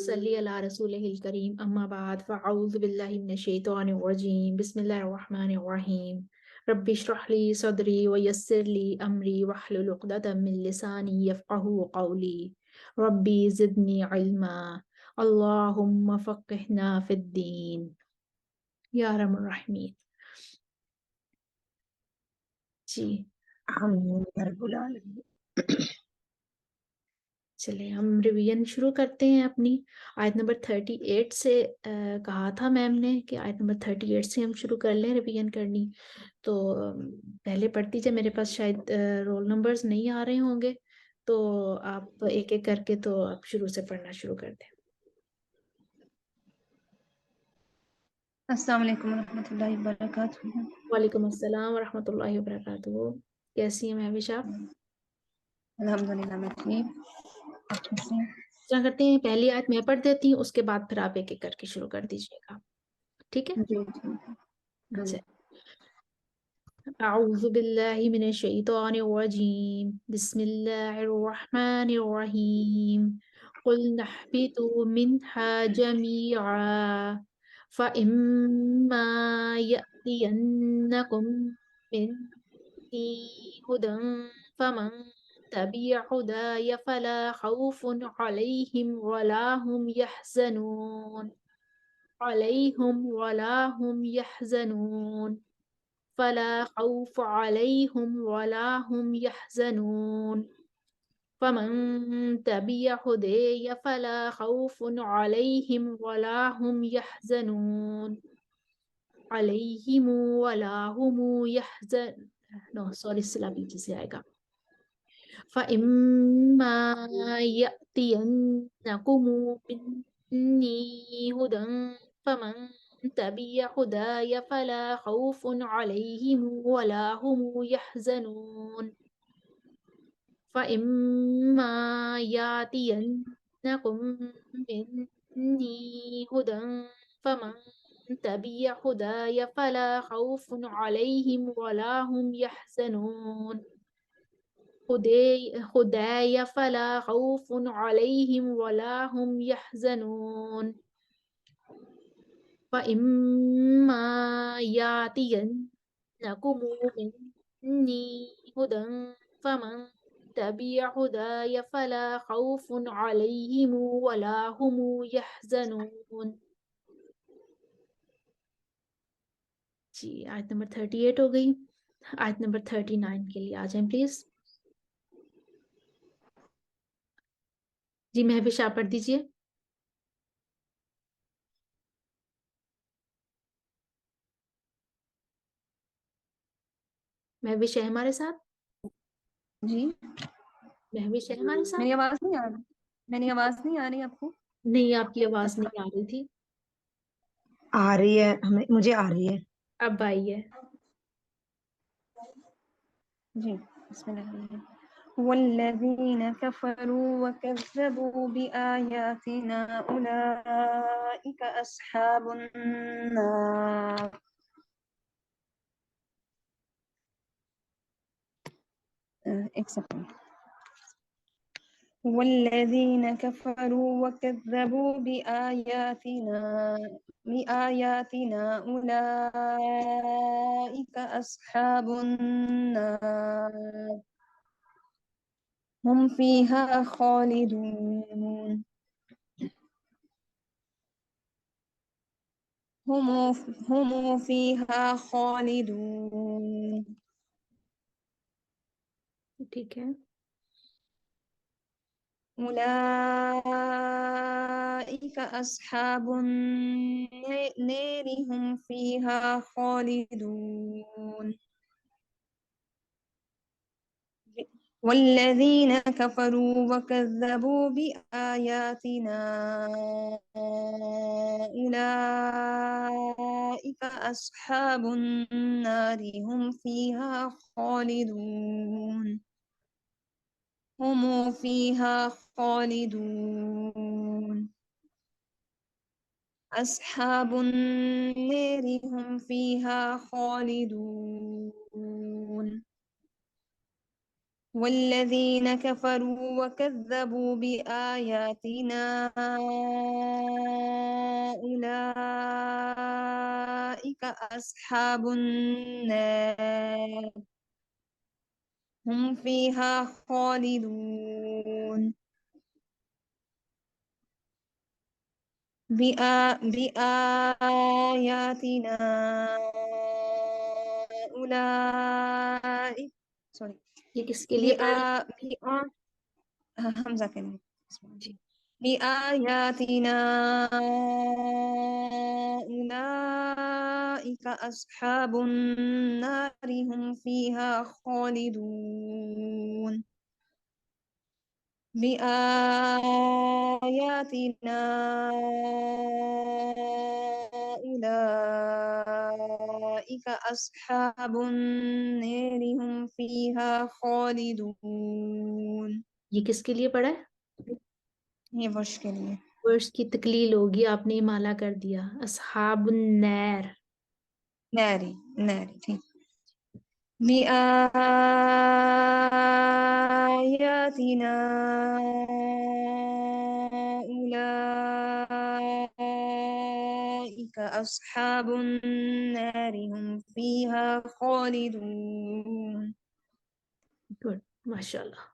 صلی علی رسولہ الکریم اما بعد فاعوذ باللہ من الشیطان الرجیم بسم اللہ الرحمن الرحیم رب اشرح لی صدری ویسر لی امری واحلل عقدۃ من لسانی یفقہوا قولی ربی زدنی علما اللہم فقہنا فی الدین یا ارحم الراحمین۔ جی آمین یا رب العالمین۔ چلیں ہم ریویژن شروع کرتے ہیں اپنی آیت نمبر 38 سے۔ کہا تھا میم نے کہ آیت نمبر 38 سے ہم شروع کر لیں ریویژن کرنی، تو پہلے پڑھتی جائے، میرے پاس شاید رول نمبرز نہیں آ رہے ہوں گے، تو آپ ایک ایک کر کے تو آپ شروع سے پڑھنا شروع کر دیں۔ السلام علیکم ورحمۃ اللہ وبرکاتہ۔ وعلیکم السلام ورحمۃ اللہ وبرکاتہ۔ کیسی ہیں مہوش آپ؟ الحمدللہ میں ٹھیک، آپ کیسے ہیں؟ کیا کرتے ہیں، پہلی آیت میں پڑھ دیتی ہوں، اس کے بعد پھر آپ ایک ایک کر کے شروع کر دیجیے گا، ٹھیک ہے؟ جی ٹھیک ہے۔ اچھا، أعوذ بالله من الشيطان الرجيم بسم الله الرحمن الرحيم قل اهبطوا منها جميعا فإما يأتينكم مني هدى فمن تبع هداي فلا خوف عليهم ولا هم يحزنون فلا خوف عليهم ولا هم يحزنون فمن تبع هداي فلا خوف عليهم ولا هم يحزنون عليهم ولا هم يحزن no sorry سلا پیچھے سے آئے گا۔ فإما يأتينكم مني هدى فمن تبع هداي فلا خوف عليهم ولا هم يحزنون فإما يأتينكم مني هدى فمن تبع هداي فلا خوف عليهم ولا هم يحزنون هداي فلا خوف عليهم ولا هم يحزنون فإما يأتينكم مني هدى فمن تبع هداي فلا خوف عليهم ولا هم يحزنون۔ جی آیت نمبر 38 ہو گئی، آیت نمبر 39 کے لیے آ جائیں پلیز۔ جی مہوش آپ پڑھ دیجیے۔ مہوش ہے ہمارے ساتھ؟ جی مہوش ہے ہمارے ساتھ؟ میری آواز نہیں آ رہی؟ میری آواز نہیں آ رہی آپ کو؟ نہیں آپ کی آواز نہیں آ رہی تھی، آ رہی ہے، مجھے آ رہی ہے۔ اب آئی ہے۔ جی بسم اللہ الرحمن الرحیم۔ والذین کفروا وکذبوا بآیاتنا اولئک اصحاب النار۔ ایک سیکنڈ۔ والذين كفروا وكذبوا بآياتنا أولئك أصحاب النار هم فيها خالدون هم فيها خالدون۔ ٹھیک ہے، أولئك أصحاب النار هم فيها خالدون۔ والذين كفروا وكذبوا بآياتنا أولئك أصحاب النار هم فيها خالدون هم فيها خالدون۔ أصحاب النار هم فيها خالدون والذين كفروا وكذبوا بآياتنا أولئك أصحاب النار هم فيها خالدون بآياتنا أولئك سورry یہ کس کے لیے پڑھا؟ حمزہ کے لیے جی بآياتنا أولئك أصحاب النار هم فيها خالدون بآياتنا أولئك أصحاب النار هم فيها خالدون یہ کس کے لیے پڑھا ہے؟ یہ ورش کے لیے ورڈز کی تکلیل ہوگی، آپ نے مالا کر دیا. اصحاب النار. ناری ٹھیک بآياتنا أولئك أصحاب النار هم فيها خالدون گڈ، ماشاء اللہ،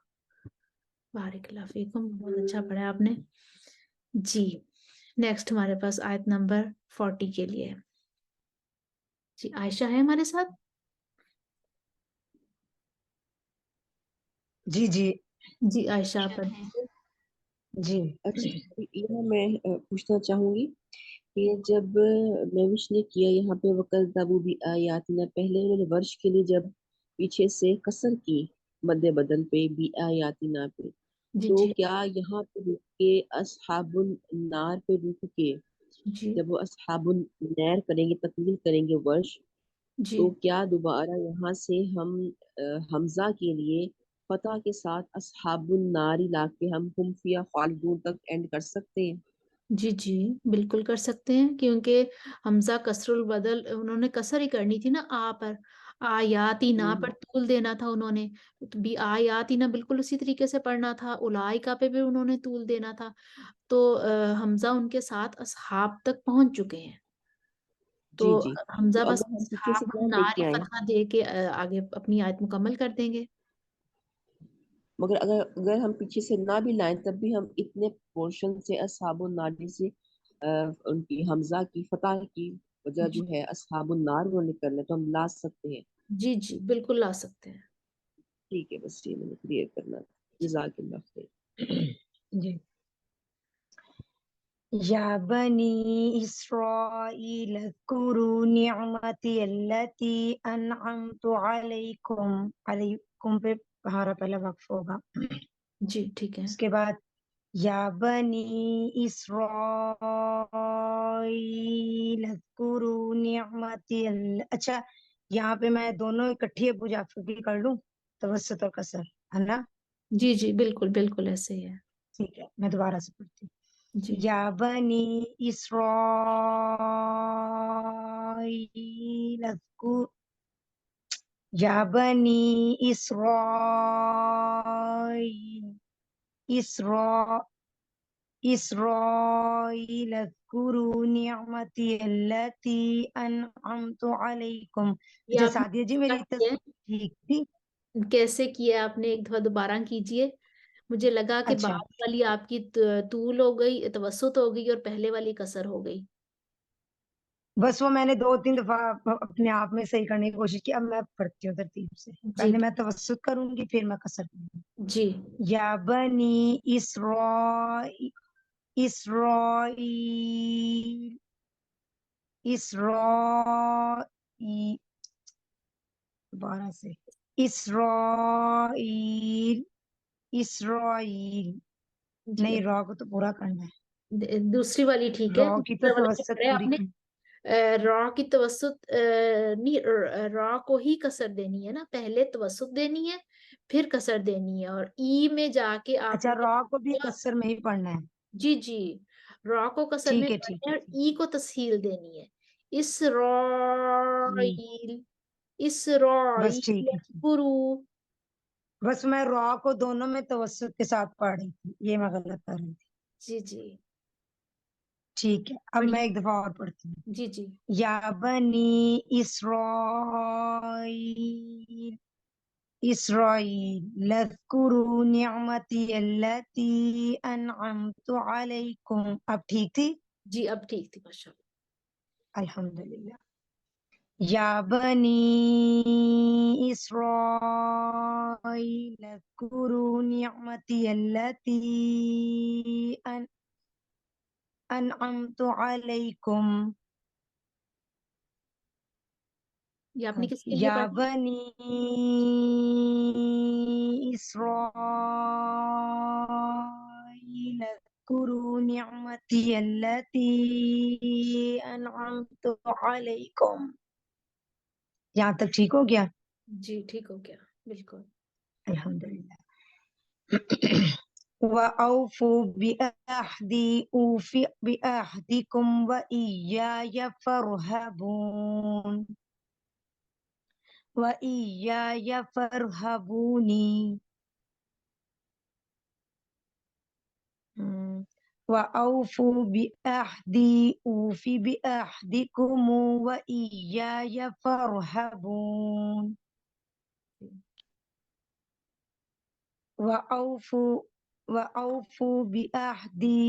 بارک اللہ فیکم، بہت اچھا پڑھا آپ نے. جی نیکسٹ ہمارے پاس آیت نمبر 40 کے لیے. جی عائشہ ہے ہمارے ساتھ؟ جی جی جی عائشہ آپ پڑھیں. جی. اچھا، یہاں میں پوچھنا چاہوں گی کہ جب نوش نے کیا یہاں پہ وَكَذَّبُوا بِآيَاتِنَا، پہلے انہوں نے ورش کے لیے جب پیچھے سے قصر کی مد بدل پہ بِآيَاتِنَا پہ، جی تو جی کیا یہاں پہ رک کے اصحاب النار پہ رک کے جی جب وہ اصحاب النار کریں گے، تکمیل کریں گے ورش، جی تو کیا دوبارہ یہاں سے ہم حمزہ کے لیے فتح کے ساتھ اصحاب النار لا کے ہم فیہا خالدون تک اینڈ کر سکتے ہیں؟ جی جی بالکل کر سکتے ہیں، کیونکہ حمزہ کسر البدل انہوں نے کسر ہی کرنی تھی نا، آ پر، آیاتی نا پر طول دینا تھا انہوں نے، بھی آیاتی نا بالکل اسی طریقے سے پڑھنا تھا، اولائکا پہ بھی انہوں نے طول دینا تھا. تو حمزہ ان کے ساتھ اصحاب تک پہنچ چکے ہیں، تو جی جی. حمزہ تو بس اگر ہم پیچھے سے اصحاب نہ لے النار کے آئیں، فتحہ دے کے آگے اپنی آیت مکمل کر دیں گے. مگر اگر ہم پیچھے سے نہ بھی لائیں تب بھی ہم اتنے پورشن سے اصحاب النار سے ان کی حمزہ کی فتح کی وجہ جو ہے اصحاب النار وہ نکلنا تو ہم لا سکتے ہیں. جی جی بالکل لا سکتے ہیں. ٹھیک ہے، بس یہ میں نے کلیئر کرنا تھا. جزاک اللہ خیر. جی. یا بنی اسرائیل اذکروا نعمتی التی انعمت علیکم پہ ہمارا پہلا وقف ہوگا. جی ٹھیک ہے. اس کے بعد یا بنی اسرائیل اذکروا نعمتی اچھا یہاں پہ میں دونوں اکٹھی ابو جعفر کی کر لوں، توسط اور قصر، ہے نا؟ جی جی بالکل بالکل ایسے ہی ہے. ٹھیک ہے، میں دوبارہ سے پڑھتی ہوں. جی یا بنی اسرائیل یا بنی اسرائیل اذکروا نعمتی التی انعمت علیکم. یہ اچھا آپ نے سعدیہ جی میری ٹھیک تھی؟ کیسے کیا آپ نے؟ ایک دفعہ دوبارہ کیجئے. مجھے لگا کہ اچھا بعد والی آپ کی طول ہو گئی، توسط ہو گئی، اور پہلے والی قصر ہو گئی. بس وہ میں نے 2-3 دفعہ اپنے آپ میں صحیح کرنے کی کوشش کی. اب میں پڑھتی ہوں ترتیب سے، جی پہلے میں توسط کروں گی پھر میں قصر کروں گی. جی یا بنی اسرائیل دوبارہ سے اسرائیل جی نہیں، را کو تو پورا کرنا ہے، دوسری والی ٹھیک ہے. را کی تو دوسرا والا جو توسط پڑھا ہے آپ پوری نے، کرنی. را کی توسط نہیں، را کو ہی کسر دینی ہے نا، پہلے توسط دینی ہے پھر کسر دینی ہے، اور ای میں جا کے آپ اچھا نے را کو بھی قصر میں ہی پڑھنا ہے. جی جی را کو کسر میں ٹھیک ہے پڑھنی ٹھیک ہے ہے اور ای کو تسہیل دینی ہے. ٹھیک. اسرائیل بس ٹھیک ہے. اسرائیل گرو. بس میں را کو دونوں میں توسط کے ساتھ پڑھ رہی تھی, یہ میں غلط کر رہی تھی. جی جی ٹھیک ہے, اب پڑھیے. میں ایک دفعہ اور پڑھتی ہوں. جی جی یا بنی اسرائیل اسرائیل اذکروا نعمتی التی انعمت علیکم. اب ٹھیک تھی, جی اب ٹھیک تھی ماشاء اللہ. الحمدللہ. یا بنی اسرائیل اذکروا نعمتی التی انعمت علیکم. یہ آپ نے کس کے لیے یا پڑھا؟ بنی اسرائیل اذکروا نعمتی التی انعمت علیکم. یہاں تک ٹھیک ہو گیا؟ جی ٹھیک ہو گیا بالکل. الحمدللہ. وَأَوْفُوا بِعَهْدِي أُوفِ بِعَهْدِكُمْ وَإِيَّايَ فَارْهَبُونِ وَإِيَّايَ فَارْهَبُونِ. وَأَوْفُوا بِعَهْدِي أُوفِ بِعَهْدِكُمْ وَإِيَّايَ فَارْهَبُونِ. وَأَوْفُوا بِعَهْدِي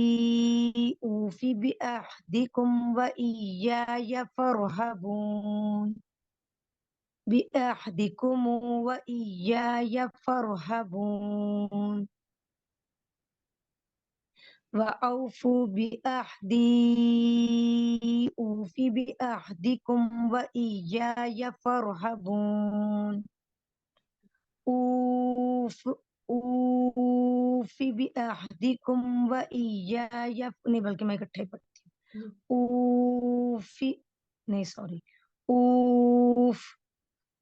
أُوفِ بِعَهْدِكُمْ وَإِيَّايَ فَارْهَبُونِ. بِعَهْدِكُمْ وَإِيَّايَ فَارْهَبُونِ. وَأَوْفُوا بِعَهْدِي أُوفِ بِعَهْدِكُمْ وَإِيَّايَ فَارْهَبُونِ. اوف بعہدکم و ایایا, نہیں بلکہ میں اکٹھے پڑھتی ہوں. اوف نہیں سوری اوف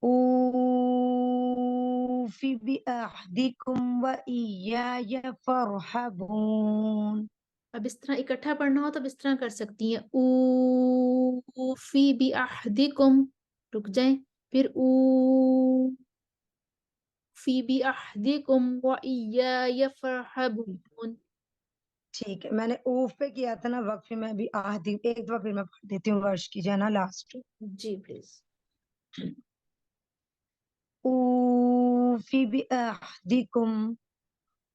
اوف بعہدکم و ایایا فارہبون. اب اس طرح اکٹھا پڑھنا ہو تو اب اس طرح کر سکتی ہیں, اوفی بعہدکم, رک جائیں, پھر اوفی بعہدکم وإیای فارہبون. ٹھیک ہے, میں نے اوف پہ کیا تھا نا وقف, میں بھی آہدی ایک دفعہ پھر میں پڑھ دیتی ہوں ورش کی جانا لاسٹ. G please. اوفی بعہدکم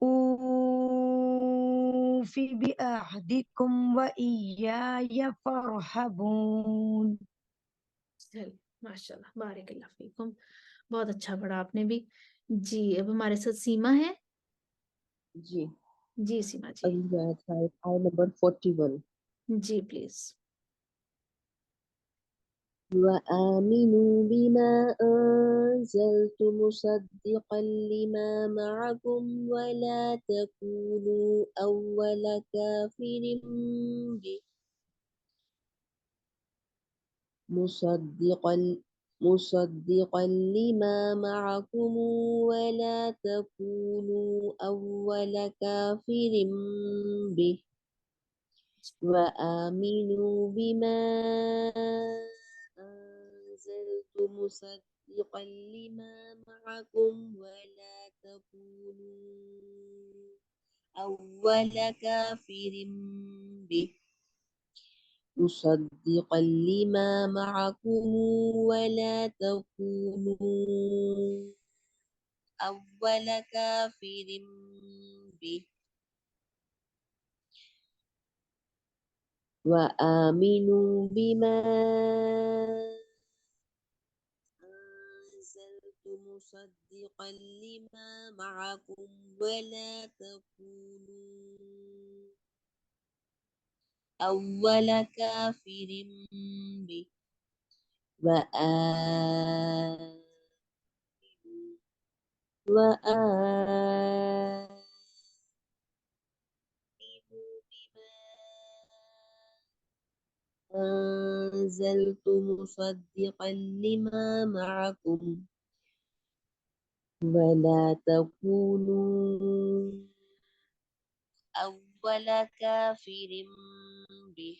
اوفی بعہدکم وإیای فارہبون. ماشاء اللہ بارک اللہ فیکم, بہت اچھا پڑھا آپ نے بھی. جی اب ہمارے ساتھ سیما ہے. جی جی سیما جی. اگلی آیت ہے آیت نمبر 41. G please. وآمنوا بما أنزلت مصدقا لما معكم ولا تكونوا أول كافر به مصدقا لما معكم ولا تكونوا أول كافر به وآمنوا بما أنزلت مصدقا لما معكم ولا تكونوا أول كافر به مصدقا لما معكم ولا تكونوا أول كافر به وآمنوا بما أنزلت مصدقا لما معكم ولا تكونوا أول كافر به وآمنوا بما أنزلت مصدقا لما معكم ولا تكونوا أول كافر به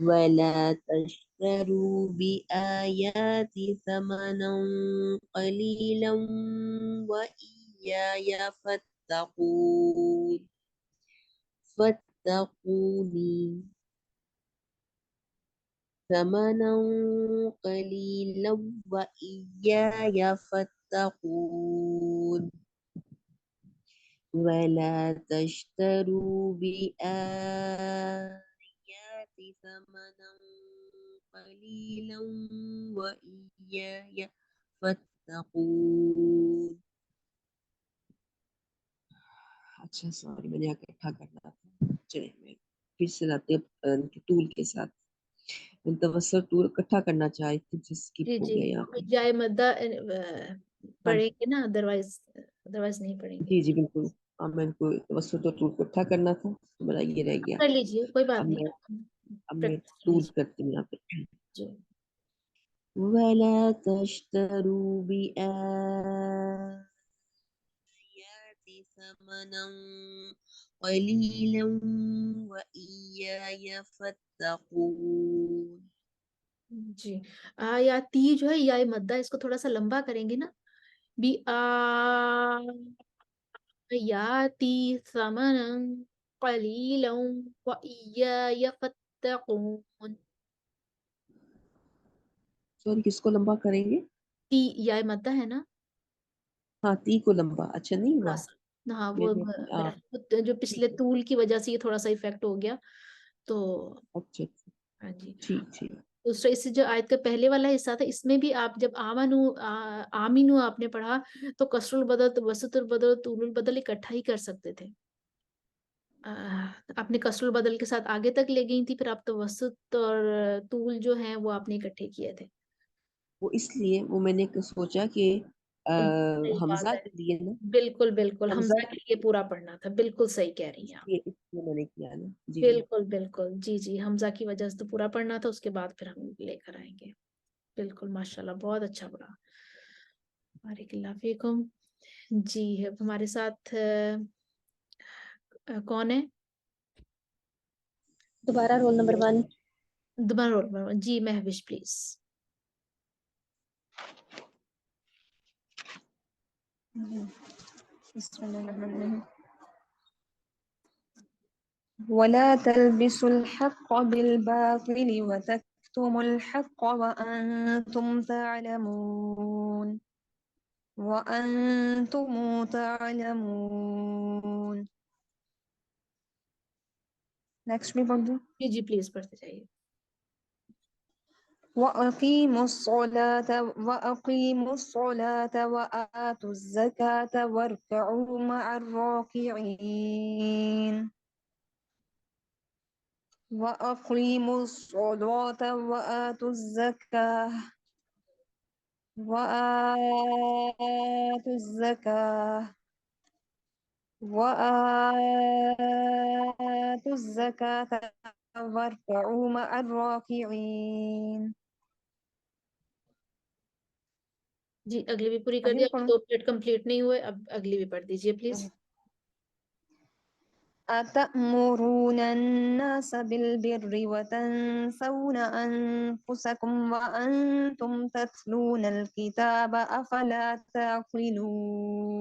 ولا تشتروا بآياتي ثمنا قليلا وإياي فاتقوني ثمنا قليلا وإياي فاتقون ولا تشتروا بآياتي ثمنا قليلا وإياي فاتقون. اچھا سوری میں نے اکٹھا کرنا تھا. چلے میں پھر سے لاتے طول کے ساتھ توسط طول اکٹھا کرنا چاہے تھے جس کی جی ہو جی گیا یہاں پہ. جائے مدہ ہاں پڑھیں گے نا، ادروائز نہیں پڑھیں گے. جی جی بالکل. میں کو توسط اور طول اکٹھا کرنا تھا تو میرا یہ رہ گیا. کر لیجیے، کوئی بات اب نہیں. میں پریکٹس کر طول لیجیے. کرتی ہوں یہاں پہ. جی ولا تشتروا بآياتي ثمنا قليلا وإياي فاتقون. جی یا تی جو ہے یا مدہ، اس کو تھوڑا سا لمبا کریں گے نا. بی آیاتی ثمنا قلیلا وإیای فاتقون. سوری کس کو لمبا کریں گے؟ تی یا مدہ ہے نا ہاں تی کو لمبا. اچھا نہیں ہوا تھوڑا سا. ہاں وہ میرے. جو پچھلے طول کی وجہ سے یہ تھوڑا سا ایفیکٹ ہو گیا تو. اچھا اچھا ہاں جی. ٹھیک ٹھیک. دوسرا اس سے جو آیت کا پہلے والا حصہ تھا، اس میں بھی آپ جب آمینو آپ نے پڑھا تو کسر البدل، وسط البدل، طول البدل اکٹھا ہی کر سکتے تھے. آپ نے کسر البدل کے ساتھ آگے تک لے گئی تھی، پھر آپ توسط اور طول جو ہیں وہ آپ نے اکٹھے کیے تھے. وہ اس لیے وہ میں نے سوچا کہ صحیح بات حمزہ ہے. کے لیے نا. بالکل بالکل حمزہ حمزہ کے لیے پورا پڑھنا تھا. بالکل صحیح کہہ رہی ہیں آپ. اس لیے میں نے کیا نا. جی جی. بالکل بالکل. جی جی حمزہ کی وجہ سے تو پورا پڑھنا تھا، اس کے بعد پھر ہم لے کر آئیں گے. بالکل ماشاءاللہ بہت اچھا پڑھا. بارک اللہ فیکم. جی اب ہمارے ساتھ کون ہے؟ دوبارہ رول نمبر 1. دوبارہ رول نمبر 1. جی مہوش پلیز. بسم اللہ الرحمن الرحیم. ولا تلبسوا الحق بالباطل وتكتموا الحق وأنتم تعلمون. نیکسٹ بھی پڑھ دوں. جی جی پلیز پڑھتے جائیے. وأقيموا الصلاة وآتوا الزكاة واركعوا مع الراكعين. وأقيموا الصلاة وآتوا الزكاة واركعوا مع الراكعين. جی اگلی بھی پوری کر ابھی دیا. بھی پڑھوں. 2 منٹ کمپلیٹ نہیں ہوئے، اب اگلی بھی پڑھ دیجیے پلیز. أتأمرون الناس بالبر وتنسون أنفسكم وأنتم تتلون الكتاب أفلا تعقلون.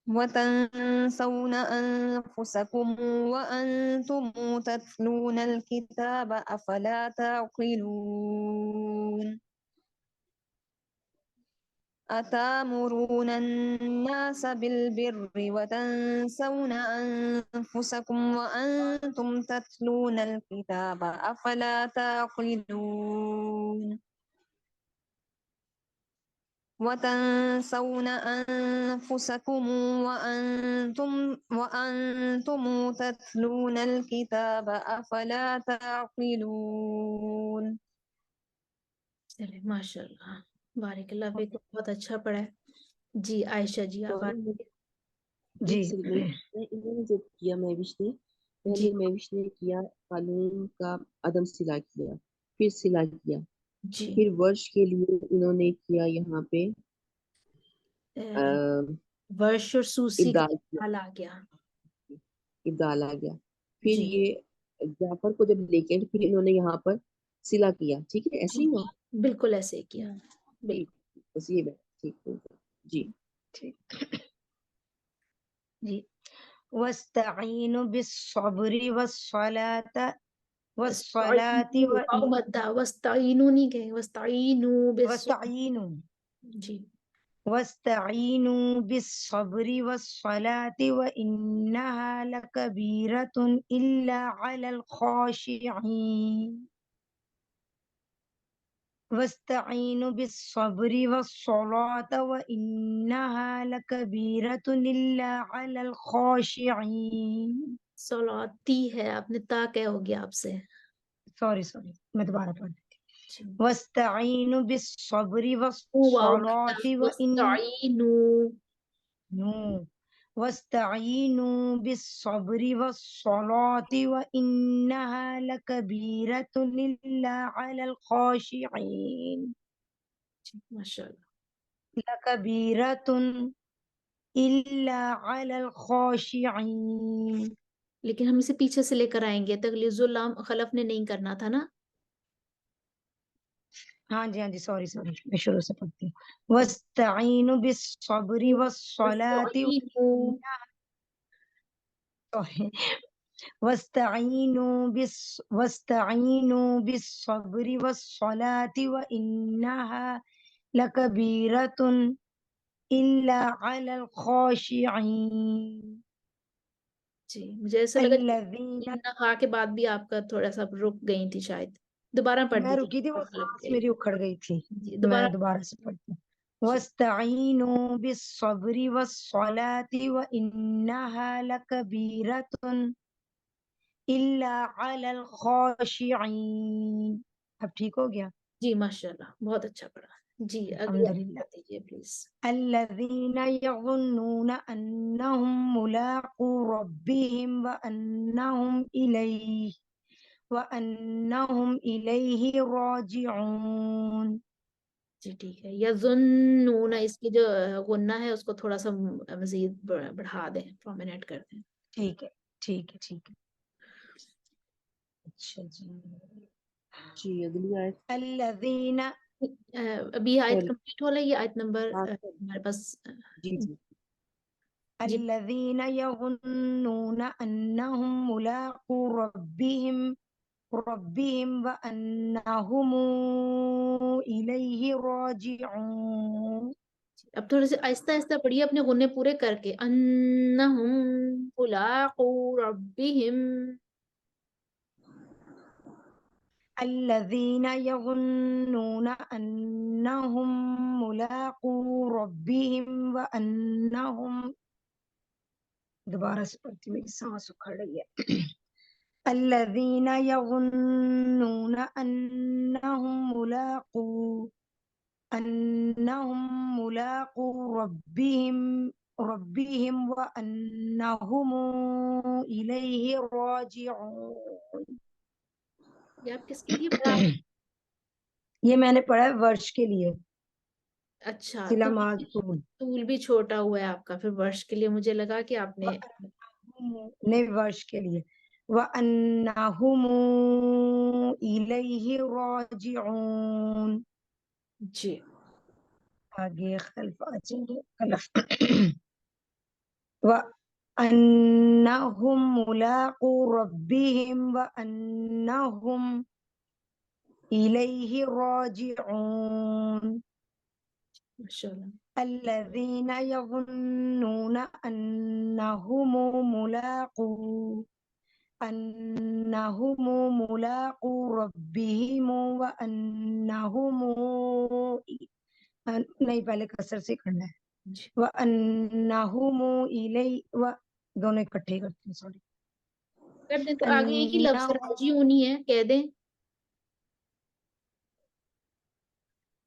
وتنسون أنفسكم وأنتم تتلون الكتاب أفلا تعقلون. أتأمرون الناس بالبر وتنسون أنفسكم وأنتم تتلون الكتاب أفلا تعقلون. وتنسون أنفسكم وأنتم تتلون الكتاب أفلا تعقلون. چلے ماشاء اللہ بارک اللہ فیکم. بہت اچھا پڑھا ہے. جی عائشہ جی آپ جی ایک سیکنڈ. انہوں نے جب کیا مہوش نے جی پہلے مہوش نے کیا قانون کا عدم صلاح کیا، پھر صلاح کیا، جی پھر ورش کے لیے انہوں نے کیا یہاں پہ ورش اور سوسی کا ابدال کیا. حال آ گیا. ابدال آ گیا. پھر جی یہ جعفر کو جب لے کے پھر انہوں نے یہاں پر صلہ کیا. ٹھیک ہے ایسے ہی ہوا. بالکل ایسے ہی کیا. ٹھیک بس یہ بات ٹھیک ہو گیا. جی ٹھیک جی. واستعینوا بالصبر والصلاة وستعینوا نہیں کہیں، وستعینوا واستعینوا جی واستعینوا بالصبر والصلاة وإنها لكبيرة إلا على الخاشعين. واستعینوا بالصبر والصلاة وإنها لكبيرة إلا على الخاشعين. صلاتی ہے، آپ نے تا کیا ہو گیا آپ سے. سوری میں دوبارہ پڑھ دیتی جی. ہوں. واستعینوا بالصبر واو والصلاة وستعینوا واستعینوا بالصبر والصلاة وإنها لكبيرة إلا على الخاشعين. ماشاء اللہ. لكبيرة إلا على الخاشعين. لیکن ہم اسے پیچھے سے لے کر آئیں گے، تغلیظ اللام خلف نے نہیں کرنا تھا نا. ہاں جی سوری میں شروع سے پڑھتی ہوں. واستعینوا بالصبر والصلاة واستعینوا بالصبر والصلاة وإنها لكبيرة إلا على الخاشعين. جی مجھے ایسا لگا الذین ہاں کے بعد بھی آپ کا تھوڑا سا رک گئی تھی شاید. دوبارہ پڑھ میں رکی تھی، وہ سانس میری اکھڑ گئی تھی. جی میں دوبارہ. دوبارہ سے پڑھتی ہوں. واستعینوا بالصبر والصلاة وإنها لكبيرة إلا على الخاشعين. اب ٹھیک ہو گیا؟ جی ماشاء اللہ بہت اچھا پڑھا. جی الحمدللہ. دیجیے پلیز. الذين يظنون أنهم ملاقو ربهم وأنهم إليه راجعون. جی ٹھیک ہے. یظنون اس کی جو غنہ ہے اس کو تھوڑا سا مزید بڑھا دیں، پرومیننٹ کر دیں. ٹھیک ہے. اچھا جی اگلی آیت. الذين ابھی آیت کمپلیٹ ہو رہی ہے، آیت نمبر ہاں ہمارے پاس. جی جی الذين يظنون أنهم ملاقو ربهم وأنهم إليه راجعون. اب تھوڑے سے آہستہ آہستہ پڑھیے اپنے غنے پورے کر کے. انہم ملاقو ربہم. الذين يظنون أنهم ملاقو ربهم وأنهم دوبارہ سے پڑھتی، میری سانس اکھڑ رہی ہے. الذين يظنون أنهم ملاقو ربهم وأنهم إليه راجعون. یہ آپ کس کے لیے پڑھا؟ یہ میں نے پڑھا ہے ورش کے لیے. اچھا صلہ معذور طول بھی چھوٹا ہوا ہے آپ کا، پھر ورش کے لیے مجھے لگا کہ آپ نے نہیں ورش کے لیے. وَأَنَّهُمْ إِلَيْهِ راجعون. جی آگے خلف آ جائیں گے. وَأَنَّهُمْ مُلَاقُو رَبِّهِمْ وَأَنَّهُمْ إِلَيْهِ راجعون. ماشاء اللہ. الذين يظنون أنهم ملاقو ربهم وأنهم نہیں پہلے کسر سے کرنا ہے. وأنهم إليه دونوں اکٹھے کرتے ہیں. سوری کر دیں تو آگے ایک ہی لفظ راجعونی ہے، کہہ دیں.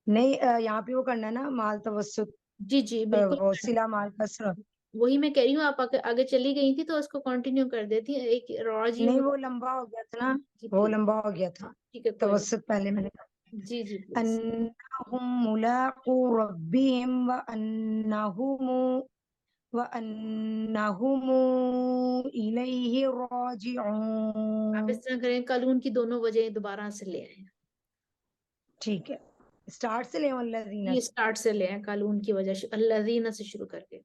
نہیں یہاں پہ وہ کرنا ہے نا مال توسط. جی جی بالکل وہ صلہ مال کسر. وہی میں کہہ رہی ہوں، آپ آگے چلی گئی تھی تو اس کو کنٹینیو کر دیتی. ایک نہیں وہ لمبا ہو گیا تھا نا، وہ لمبا ہو گیا تھا. ٹھیک ہے توسط پہلے میں نے کہا. جی جی أنهم ملاقو ربهم وأنهم وَأَنَّهُمْ إِلَيْهِ آپ راجعون. اس طرح کریں قالون کی دونوں وجہ دوبارہ سے لے آئیں، ٹھیک ہے، اسٹارٹ سے لیں والذین یہ سے. سٹارٹ سے لے آئیں، قالون کی وجہ الذین سے شروع کر کے.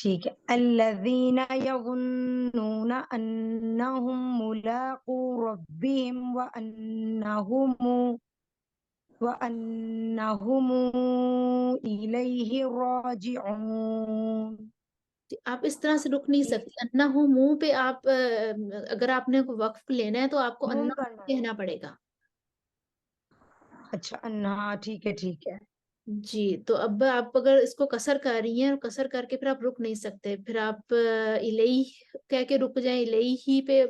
ٹھیک ہے. الذین یظنون انہم ملاقو ربہم وانہم الیہ راجعون. آپ اس طرح سے رک نہیں سکتے، انا ہو منہ پہ آپ اگر آپ نے وقف لینا ہے تو آپ کو نون انا کرنا ہے. کہنا پڑے گا. اچھا انہا، ٹھیک ہے ٹھیک ہے. جی تو اب آپ اگر اس کو کسر کر رہی ہیں اور کسر کر کے پھر آپ رک نہیں سکتے، پھر آپ الیہ کہہ کے رک جائیں، الیہ ہی پہ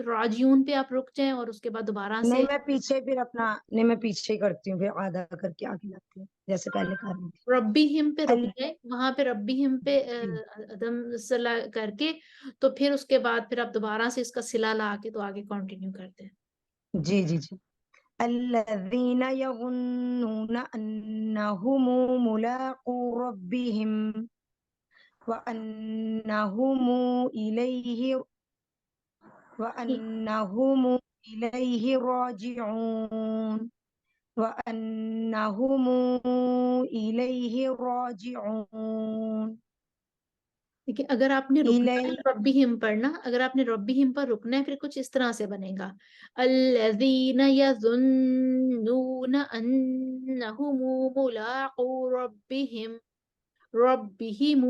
راجیون پہ آپ رک جائیں اور اس کے بعد دوبارہ سے نہیں میں پیچھے پھر اپنا نہیں میں پیچھے ہی کرتی ہوں، پھر آدھا کر کے آگے لاتی ہوں جیسے پہلے کر رہی تھی. ربی ہم پہ رک ال- جائیں، وہاں پہ ربی ہم پہ عدم صلہ کر کے تو پھر اس کے بعد پھر آپ دوبارہ سے اس کا صلہ لا کے تو آگے کنٹینیو کرتے ہیں. جی جی جی. الذین یظنون انہم ملاقو ربہم وانہم الیہ راجعون وانہم الیہ راجعون. لیکن اگر آپ نے رکنا ہے الیہ. ربی ہم پڑھنا، اگر آپ نے ربی ہم پر رکنا ہے پھر کچھ اس طرح سے بنے گا، الذین یظنون انہم ملاقو ربہم وانہم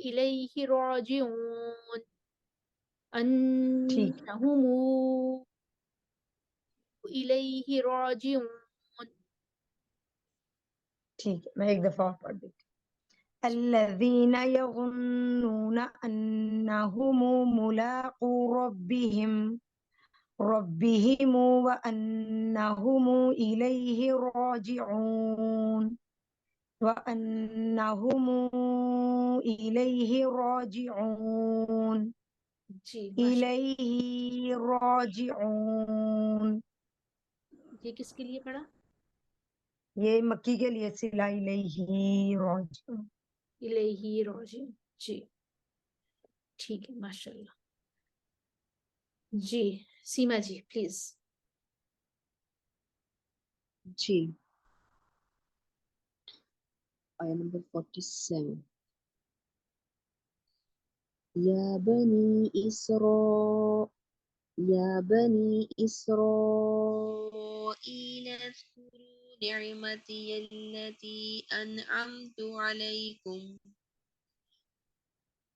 الیہ راجعون، ٹھیک انہم الیہ راجعون. ٹھیک ہے، میں ایک دفعہ اور پڑھ دیتی ہوں. الذین یظنون انہم ملاقو ربہم وانہم الیہ راجعون وانہم الیہ راجعون. جی ماشاء الیہ راجعون. یہ کس کے لیے پڑھا؟ یہ مکی کے لیے صلہ الیہ راجعون. الیہ راجعون. جی ٹھیک ہے ماشاء اللہ. جی سیما جی پلیز. جی آیا نمبر 47. یا بنی إسرائيل اذكروا نعمتي التي أنعمت عليكم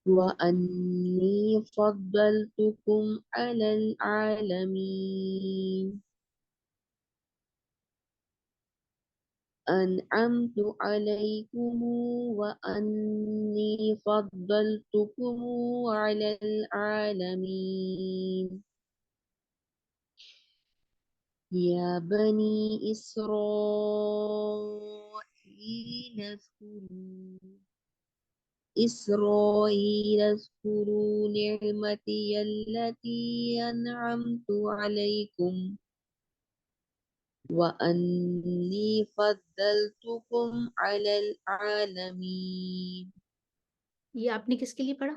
وأني فضلتكم على العالمين. أنعمت عليكم وأني فضلتكم على العالمين. يا بني إسرائيل اذكروا نعمتي التي أنعمت عليكم وأني فضلتكم على العالمين. یہ آپ نے کس کے لیے پڑھا؟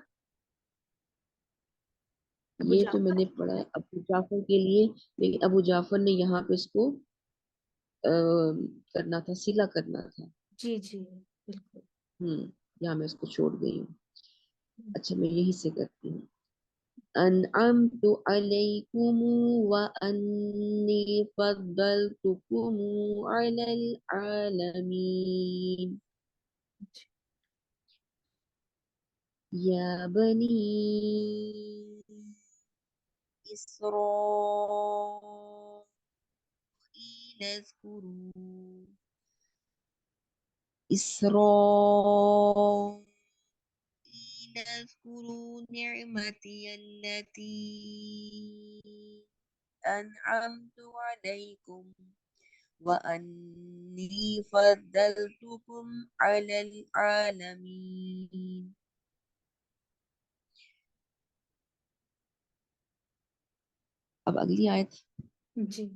ابو یہ تو میں جعفر. نے پڑھا ہے ابو جعفر کے لیے، لیکن ابو جعفر نے یہاں پہ اس کو کرنا تھا، صلہ کرنا تھا. جی جی بالکل. یہاں میں اس کو چھوڑ گئی ہوں. اچھا میں یہی سے کرتی ہوں. أنعمت عليكم وأني فضلتكم على العالمين. يا بني إسرائيل اذكروا نعمتي التي أنعمت عليكم وأني فضلتكم على العالمين. اب اگلی آیت. جی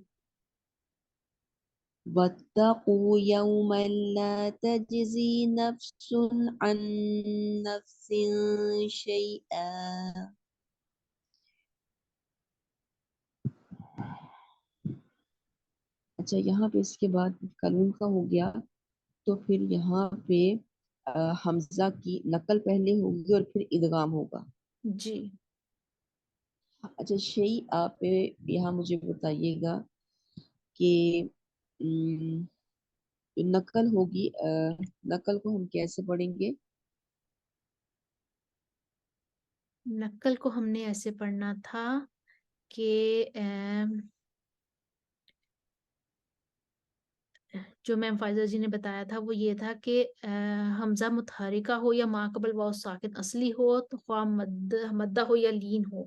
واتقوا يوما لا تجزي نفس عن نفس شيئا. اچھا یہاں پہ اس کے بعد کلون کا ہو گیا تو پھر یہاں پہ حمزہ کی نقل پہلے ہوگی اور پھر ادغام ہوگا. جی اچھا شیء آپ یہاں مجھے بتائیے گا کہ جو نقل ہوگی نقل کو ہم کیسے پڑھیں گے؟ نقل کو ہم نے ایسے پڑھنا تھا کہ جو میم فائزہ جی نے بتایا تھا وہ یہ تھا کہ حمزہ متحرکہ ہو یا ما قبل واو ساکن اصلی ہو تو خواہ مدہ ہو یا لین ہو.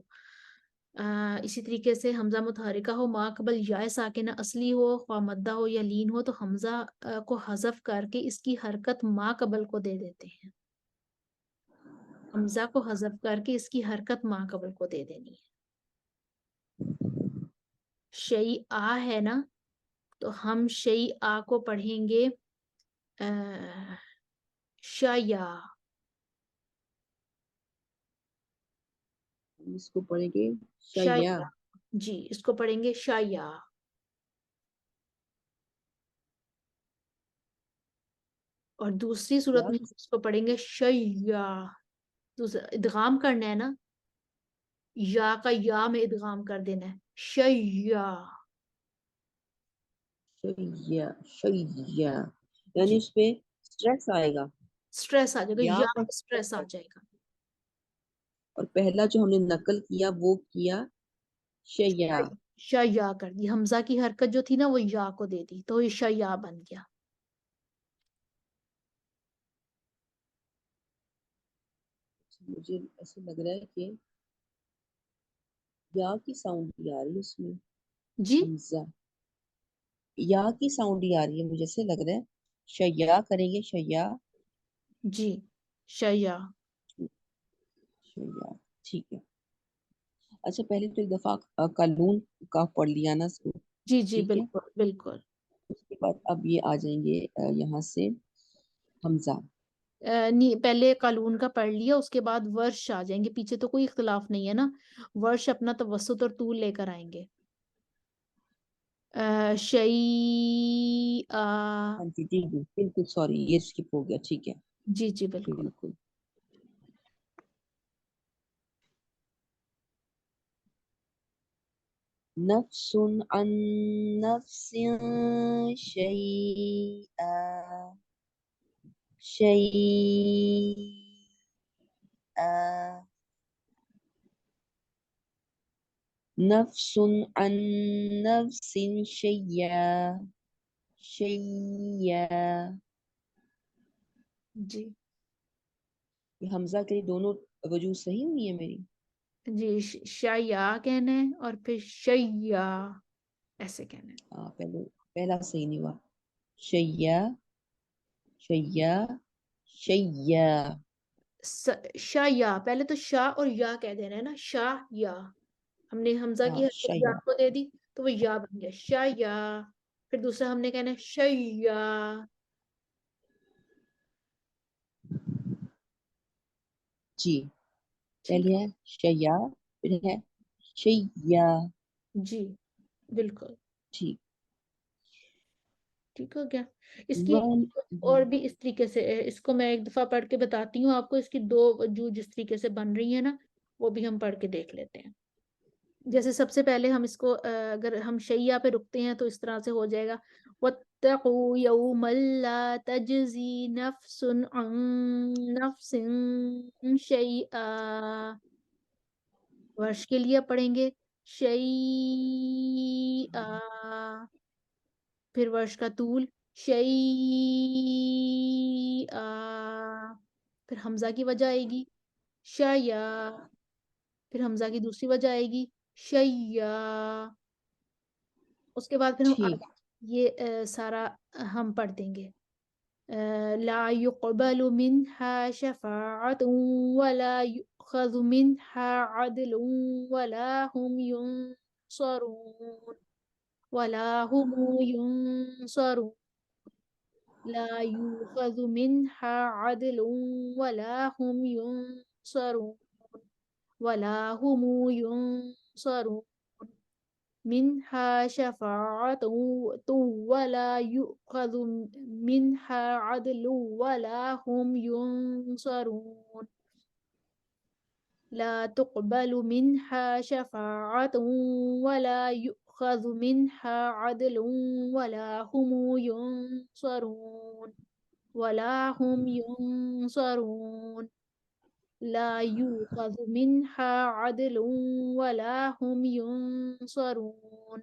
اسی طریقے سے حمزہ متحرکہ ہو ما قبل یا ساکنہ اصلی ہو خواہ مدہ ہو یا لین ہو تو حمزہ کو حذف کر کے اس کی حرکت ما قبل کو دے دیتے ہیں. حمزہ کو حذف کر کے اس کی حرکت ما قبل کو دے دینی ہے. شیء ہے نا تو ہم شیء کو پڑھیں گے شیا. اس کو پڑھیں گے شیا. شایا جی اس کو پڑھیں گے شایا. اور دوسری صورت میں اس کو پڑھیں گے شیا. ادغام کرنا ہے نا یا کا یا میں ادغام کر دینا ہے شیا. شیا شیا یعنی جی اس پہ سٹریس آئے گا سٹریس آ جائے گا یا یا پر سٹریس آ جائے گا. اور پہلا جو ہم نے نقل کیا وہ کیا شیا. شیا کر دی حمزہ کی حرکت جو تھی نا وہ یا کو دے دی تو یہ شیا بن گیا. مجھے ایسا لگ رہا ہے کہ یا کی ساؤنڈ بھی آ رہی ہے اس میں. جی حمزہ یا کی ساؤنڈ ہی آ رہی ہے مجھے سے لگ رہا ہے شیا کریں گے شیا. جی شیا. شیا ٹھیک ہے. اچھا پہلے تو ایک دفعہ قانون کا پڑھ لیا نا اس کو. جی جی ٹھیک ہے بالکل بالکل. اس کے بعد اب یہ آ جائیں گے یہاں سے حمزہ. پہلے قالون کا پڑھ لیا اس کے بعد ورش آ جائیں گے پیچھے تو کوئی اختلاف نہیں ہے نا. ورش اپنا توسط اور طول لے کر آئیں گے. شیء ہاں جی جی جی بالکل سوری یہ اسکپ ہو گیا. ٹھیک ہے جی جی بالکل. بالکل. نفس عن نفس شيئا شيئا. نفس عن نفس شيئا شيئا. جی یہ حمزہ کے لیے دونوں وجوہ صحیح ہوئی ہے میری. جی شیا کہنا ہے اور پھر شیا ایسے کہنا ہے. پہلا صحیح نہیں ہوا. شیا شیا شیا. شایا پہلے تو شاہ اور یا کہہ دینا ہے نا شاہ یا. ہم نے حمزہ کی حرکت یا شیا کو دے دی تو وہ یا بن گیا شایا. پھر دوسرا ہم نے کہنا ہے شیا. جی ٹھیک پہلے ہے شیا پھر ہے شیا. جی بالکل ٹھیک. ٹھیک ہو گیا. اس کی ون اور بھی اس طریقے سے اس کو میں ایک دفعہ پڑھ کے بتاتی ہوں آپ کو. اس کی دو وجوہ جس طریقے سے بن رہی ہیں نا وہ بھی ہم پڑھ کے دیکھ لیتے ہیں. جیسے سب سے پہلے ہم اس کو اگر ہم شیعہ پہ رکتے ہیں تو اس طرح سے ہو جائے گا وَاتَّقُوا يَوْمًا لَا تَجْزِي نَفْسٌ عَن نَفْسٍ شَيْئًا. ورش کے لیے پڑھیں گے شیئا. پھر ورش کا طول شیئا. پھر حمزہ کی وجہ آئے گی شیا. پھر حمزہ کی دوسری وجہ آئے گی شیا. اس کے بعد پھر ہم ٹھیک. یہ سارا ہم پڑھ دیں گے. لا يقبل منها شفاعة ولا يؤخذ منها عدل ولا هم ينصرون. ولا هم ينصرون لا يؤخذ منها عدل ولا هم ينصرون ولا هم ينصرون منها شفاعة ولا يؤخذ منها عدل ولا هم ينصرون لا تقبل منها شفاعة ولا يؤخذ منها عدل ولا هم ينصرون ولا هم ينصرون لا يؤخذ منها عدل ولا هم ينصرون.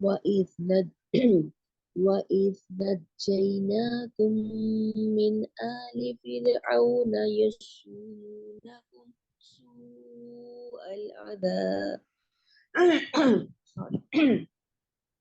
وإذ نج وإذ نجيناكم من آل فرعون يسومونكم سوء العذاب. Sorry.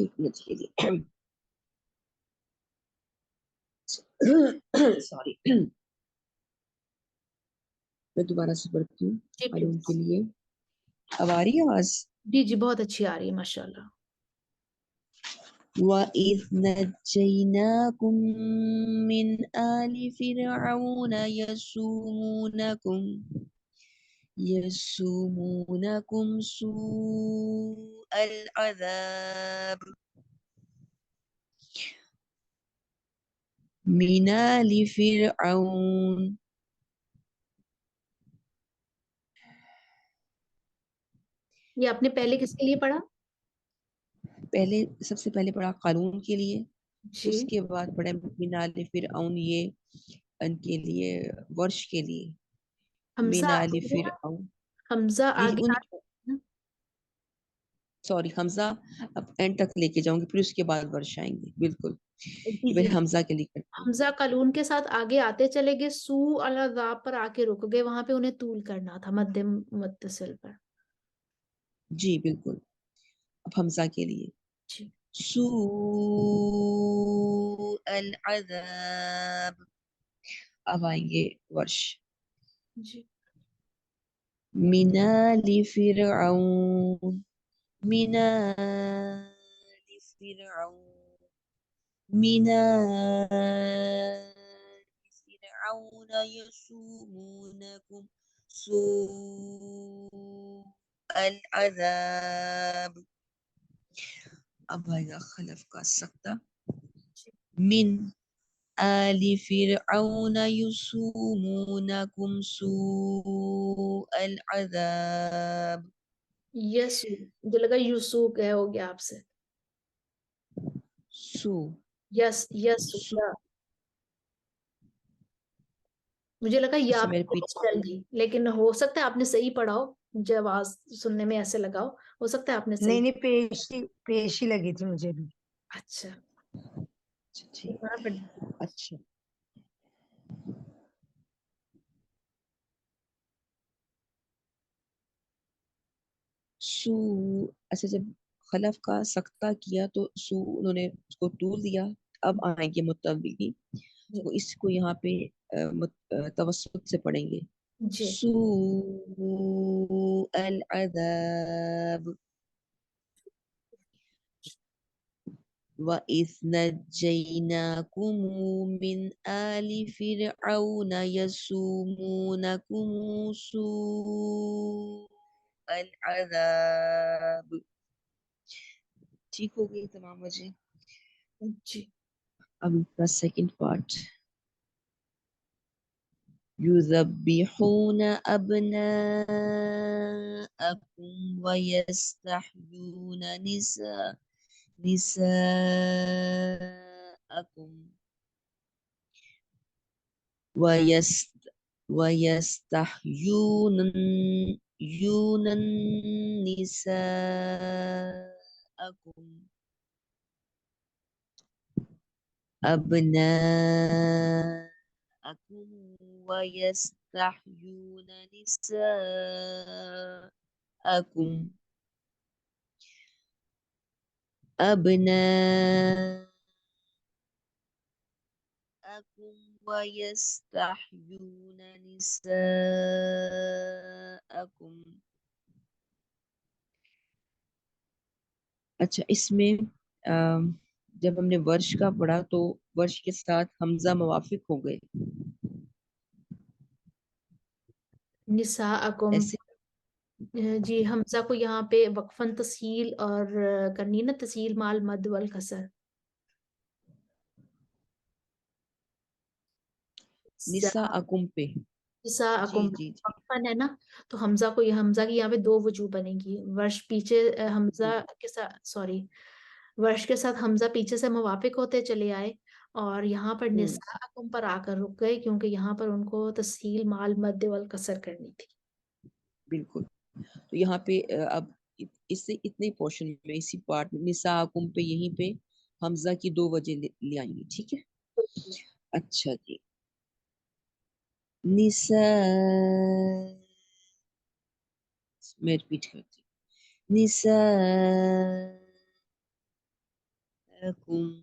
ایک منٹ کے لیے سوری میں دوبارہ سے پڑھتی ہوں جی قانون کے پلیز. لیے. اب آ رہی ہے آواز؟ جی جی بہت اچھی آ رہی ہے ماشاء اللہ. وَإِذْ نَجَّيْنَاكُمْ مِنْ آلِ فِرْعَوْنَ يَسُومُونَكُمْ سُوءَ الْعَذَابِ مِنْ آلِ فِرْعَوْنَ. یہ آپ نے پہلے کس کے لیے پڑھا؟ پہلے سب سے پہلے پڑھا قارون کے لیے، جی اس کے بعد پڑھا من آل فرعون، یہ ان کے لیے ورش کے لیے من حمزہ آل فرعون. حمزہ جی آگے سوری حمزہ اب اینڈ تک لے کے جاؤں گی، پھر اس کے بعد ورش آئیں گے. بالکل جی میں جی حمزہ کے لیے کرتی ہوں. حمزہ قالون کے ساتھ آگے آتے چلے گئے، سو العذاب پر آ کے رک گئے، وہاں پہ انہیں طول کرنا تھا مد متصل پر. جی بالکل. اب حمزہ کے لیے جی سوء العذاب. اب آئیں گے ورش جی من آل فرعون من آل فرعون من آل فرعون يسومونكم سوء العذاب. اب آئے گا خلف کا سکتہ من آل فرعون يسومونكم سوء العذاب. یسو، مجھے لگا یوسو گئے ہو گیا آپ سے. سو یس یسو سو مجھے لگا یا اچھا پہ میرے پیچ پیچھے ڈل گئی، لیکن ہو سکتا ہے آپ نے صحیح پڑھا ہو، مجھے آواز سننے میں ایسے لگا ہو سکتا ہے آپ نے صحیح. نہیں پیش ہی لگی تھی مجھے بھی. اچھا ٹھیک. وہاں پہ اچھا سو. اچھا جب خلف کا سکتہ کیا تو سو انہوں نے اس کو طول دیا. اب آئیں گے متبعی، جی وہ اس کو یہاں پہ توسط سے پڑھیں گے. جی سوء العذاب. وَإِذْ نَجَّيْنَاكُمْ مِنْ آلِ فِرْعَوْنَ يَسُومُونَكُمْ سُوءَ العذاب. ٹھیک ہو گئی تمام وجہ. جی اب کا سیکنڈ پارٹ. يُذَبِّحُونَ أَبْنَاءَكُمْ وَيَسْتَحْيُونَ نِسَاءَكُمْ وَيَسْتَحْيُونَ نِسَاءَكُمْ أَبْنَاءَكُمْ وَيَسْتَحْيُونَ نِسَاءَكُمْ أَبْنَاءَكُمْ وَيَسْتَحْيُونَ نِسَاءَكُمْ. اچھا اس میں جب ہم نے ورش کا پڑھا تو ورش کے ساتھ حمزہ موافق ہو گئے نساءکم. ایسے. جی حمزہ کو یہاں پہ وقفاً تسہیل اور کرنی نا تسہیل مال مد والکسر. نساءکم پہ. نساءکم جی جی جی وقفاً ہے نا، تو حمزہ کو حمزہ کی یہاں پہ دو وجوہ بنے گی. ورش پیچھے حمزہ کے ساتھ ورش کے ساتھ حمزہ پیچھے سے موافق ہوتے چلے آئے اور یہاں پر نساءکم پر آ کر رک گئے کیونکہ یہاں پر ان کو تسہیل مال مد والکسر کرنی تھی. بالکل. تو یہاں پہ اب اس سے اتنے پورشن میں اسی پارٹ میں نساءکم پہ یہیں پہ حمزہ کی دو وجہ لے آئیں گے. ٹھیک ہے. اچھا جی. میں ریپیٹ کرتی. لكم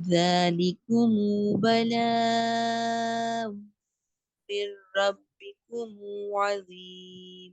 ذلكم بلاء من ربكم عظيم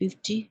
50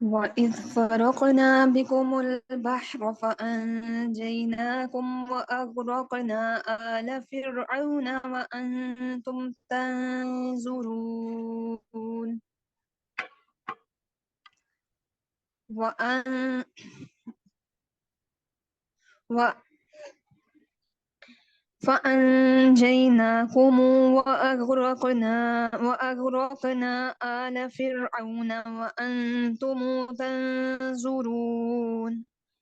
وإذ فرقنا بكم البحر فأنجيناكم وأغرقنا آل فرعون وأنتم تنظرون وأن و فأنجيناكم وأغرقنا آل فرعون وأنتم تنظرون.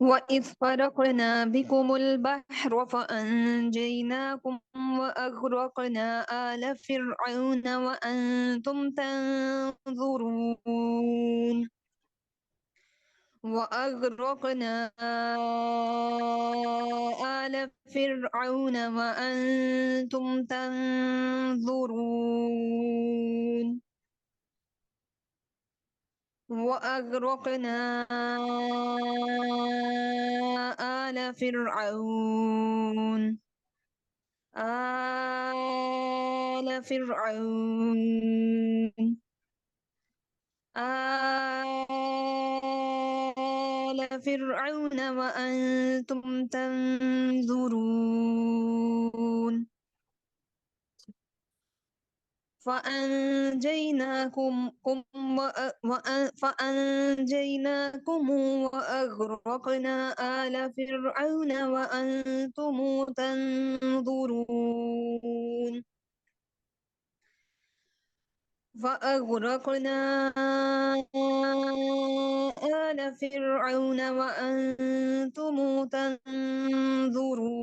وَإِذْ فَرَقْنَا بِكُمُ الْبَحْرَ فَأَنْجَيْنَاكُمْ وَأَغْرَقْنَا آلَ فِرْعَوْنَ وَأَنْتُمْ تَنْظُرُونَ وَأَغْرَقْنَا آلَ فِرْعَوْنَ وَأَنْتُمْ تَنْظُرُونَ وأغرقنا آل فرعون آل فرعون آل فرعون وأنتم تنظرون فأنجيناكم وأغرقنا آل فرعون وأنتم تنظرون فأغرقنا آل فرعون وأنتم تنظرون.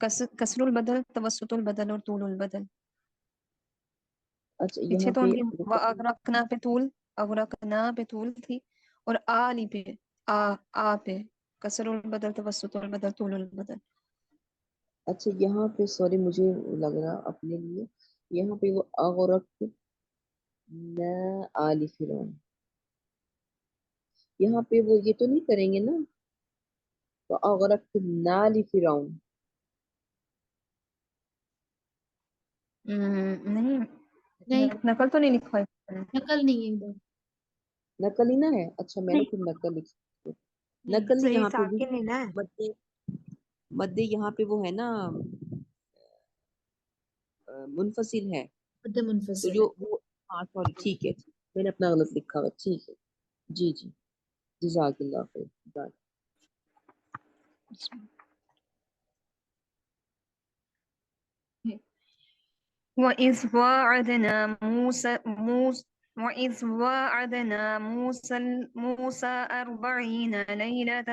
کسر البدل، توسط البدل اور طول البدل. اچھا پیچھے یہاں تو ان پہ کی اغرقنا پہ طول، اغرقنا پہ طول تھی، اور آلی پہ آ پہ کسر البدل، توسط البدل، طول البدل. اچھا یہاں پہ سوری مجھے لگ رہا اپنے لیے یہاں پہ وہ اغرق نہ آل فرعون، یہاں پہ وہ یہ تو نہیں کریں گے نا، تو اغرق نال فرعون. نہیں، نہیں، نقل تو نہیں لکھا ہے. نقل نہیں ہے ادھر. نقل ہی نہ ہے. اچھا میں نے پھر نقل لکھ نہیں، نقل نہیں صحیح یہاں پہ بھی ساکن ہے نا. مدے یہاں پہ وہ ہے نا منفصل ہے، مد تو منفصل جو ہے. وہ ہاں سوری ٹھیک ہے، میں نے اپنا غلط لکھا ہوا. ٹھیک ہے جی جی جزاک اللہ خیر. وَإِذْ وَاعَدْنَا مُوسَى 40 لَيْلَةً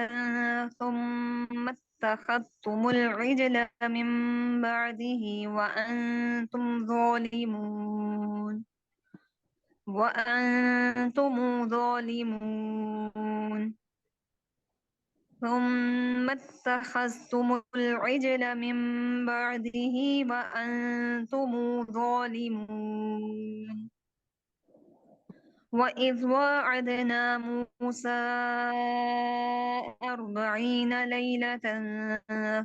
ثُمَّ اتَّخَذْتُمُ الْعِجْلَ مِنْ بَعْدِهِ وَأَنْتُمْ ظَالِمُونَ. ثم اتخذتم العجل من بعده وأنتم ظالمون. وإذ واعدنا موسى 40 ليلة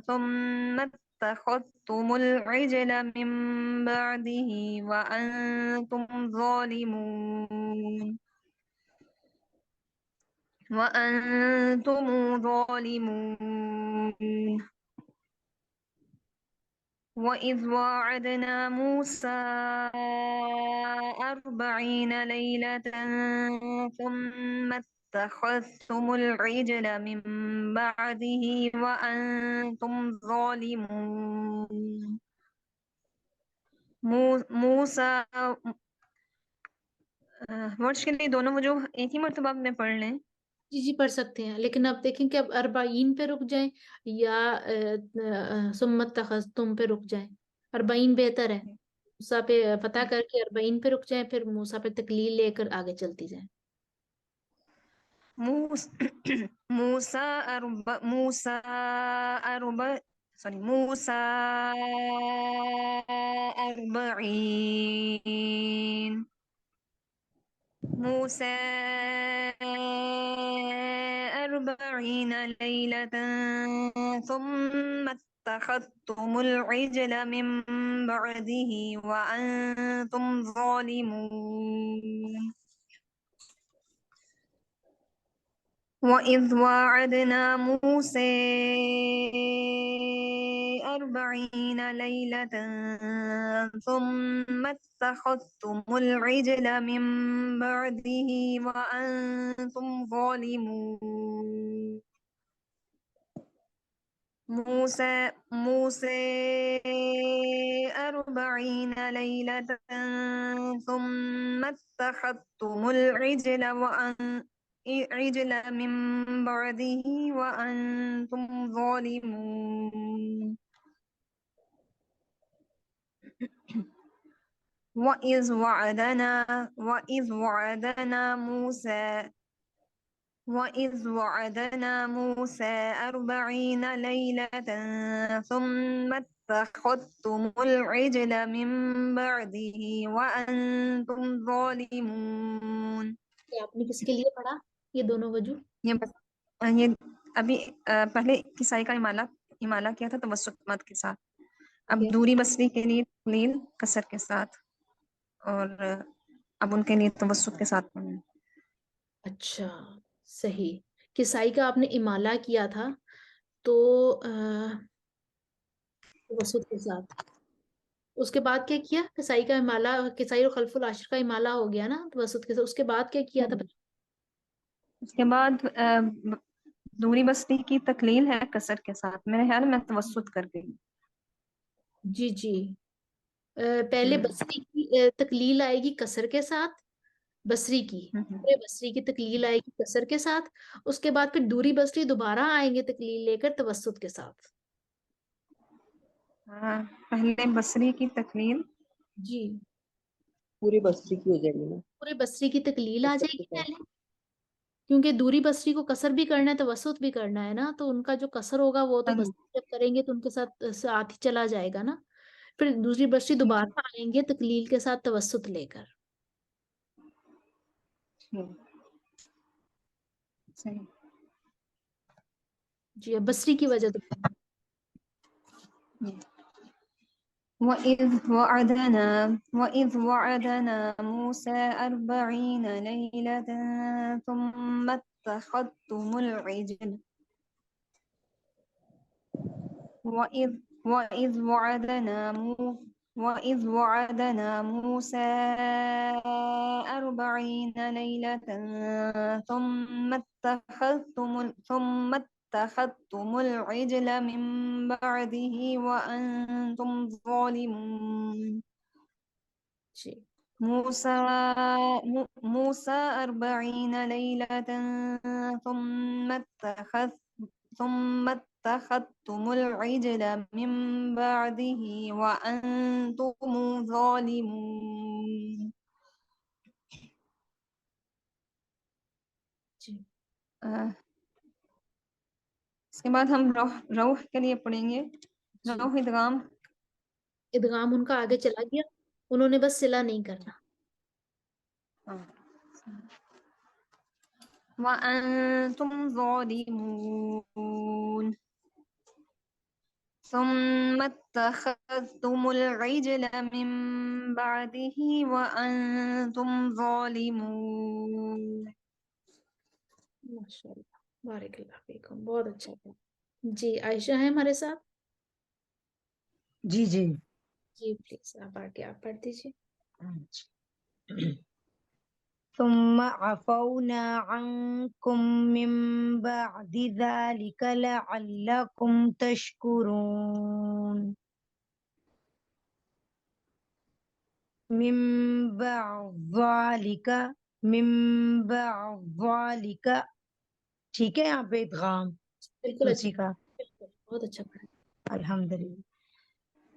ثم اتخذتم العجل من بعده وأنتم ظالمون. وَإِذْ وَاعَدْنَا مُوسَى 40 لَيْلَةً ثُمَّ اتَّخَذْتُمُ الْعِجْلَ مِنْ بَعْدِهِ وَأَنْتُمْ ظَالِمُونَ. موسیٰ ورڈز کے لیے دونوں وجوہ ایک ہی مرتبہ میں پڑھ لیں. جی جی پڑھ سکتے ہیں، لیکن اب دیکھیں کہ اب 40 پہ رک جائیں یا ثم اتخذتم پہ رک جائیں. 40 بہتر ہے. موسیٰ پہ فتح کر کے 40 پہ رک جائیں، پھر موسیٰ پہ تکلیل لے کر آگے چلتی جائیں. موسیٰ 40 موسى 40 ليلة ثم اتخذتم العجل من بعده وأنتم ظالمون. وَإِذْ وَاعَدْنَا مُوسَى 40 لَيْلَةً ثُمَّ اتَّخَذْتُمُ الْعِجْلَ مِنْ بَعْدِهِ وَأَنْتُمْ ظَالِمُونَ. موسى 40 ليلة ثم اتخذتم العجل من بعده وأنتم ظالمون. وإذ وعدنا موسى 40 ليلة ثم اتخذتم العجل من بعده وأنتم ظالمون. آپ نے کس کے لیے پڑھا یہ دونوں وجوہ؟ یہ ابھی پہلے کسائی کا امالہ کیا تھا توسط مد کے ساتھ، اب دوری بصری کے لیے تقلیل کسر کے ساتھ، اور اب ان کے لیے توسط کے ساتھ پڑھنا. اچھا صحیح. کسائی کا آپ نے امالہ کیا تھا تو توسط کے ساتھ، اس کے بعد کیا کیا؟ کسائی کا امالہ، کسائی اور خلف العاشر کا امالہ ہو گیا نا توسط کے ساتھ. اس کے بعد کیا کیا تھا؟ اس کے بعد دوری بستی کی تقلیل ہے کسر کے ساتھ، میرے خیال میں توسط کر گئی. جی جی پہلے بصری کی تقلیل آئے گی کسر کے ساتھ، بصری کی بصری کی تقلیل آئے گی کسر کے ساتھ، اس کے بعد پھر دوری بصری دوبارہ آئیں گے تقلیل لے کر توسط کے ساتھ. پہلے بصری کی تکلیل. جی پورے بصری کی ہو جائے گی نا. پورے بصری کی تکلیل آ کسر جائے کے گی ساتھ. پہلے، کیونکہ دوری بصری کو کسر بھی کرنا ہے توسط بھی کرنا ہے نا، تو ان کا جو کسر ہوگا وہ تو بصری جب کریں گے تو ان کے ساتھ ہی چلا جائے گا نا. پھر دوسری بصری دوبارہ آئیں گے تکلیل کے ساتھ توسط لے کر. صحیح. جی اب بصری کی وجہ تو وَإِذْ وَعَدْنَا مُوسَى 40 لَيْلَةً ثُمَّ اتَّخَذْتُمُ الْعِجْلَ. وَإِذْ وَعَدْنَا مُوسَى 40 لَيْلَةً ثُمَّ اتَّخَذْتُمُ الْعِجْلَ مِنْ بَعْدِهِ وَأَنْتُمْ ظَالِمُونَ. جی موسى 40 ليلة ثم اتخذتم العجل من بعده وأنتم ظالمون. جی اس کے بعد ہم روح کے لیے پڑھیں گے. جی روح ادغام. ادغام ان کا آگے چلا گیا، انہوں نے بس صلہ نہیں کرنا. وأنتم ظالمون. ثم اتخذتم العجل من بعده وأنتم ظالمون. ماشاء اللہ بارک اللہ فیکم، بہت اچھا تھا. جی عائشہ ہے ہمارے ساتھ. جی جی. جی پلیز آپ آگے آپ پڑھ دیجیے. ثم عفونا عنكم من بعد ذلك لعلكم تشكرون. من بعد ذلك ٹھیک ہے یہاں پہ ادغام بالکل اسی اچھا، کا. بالکل بہت اچھا پڑھا. الحمدللہ.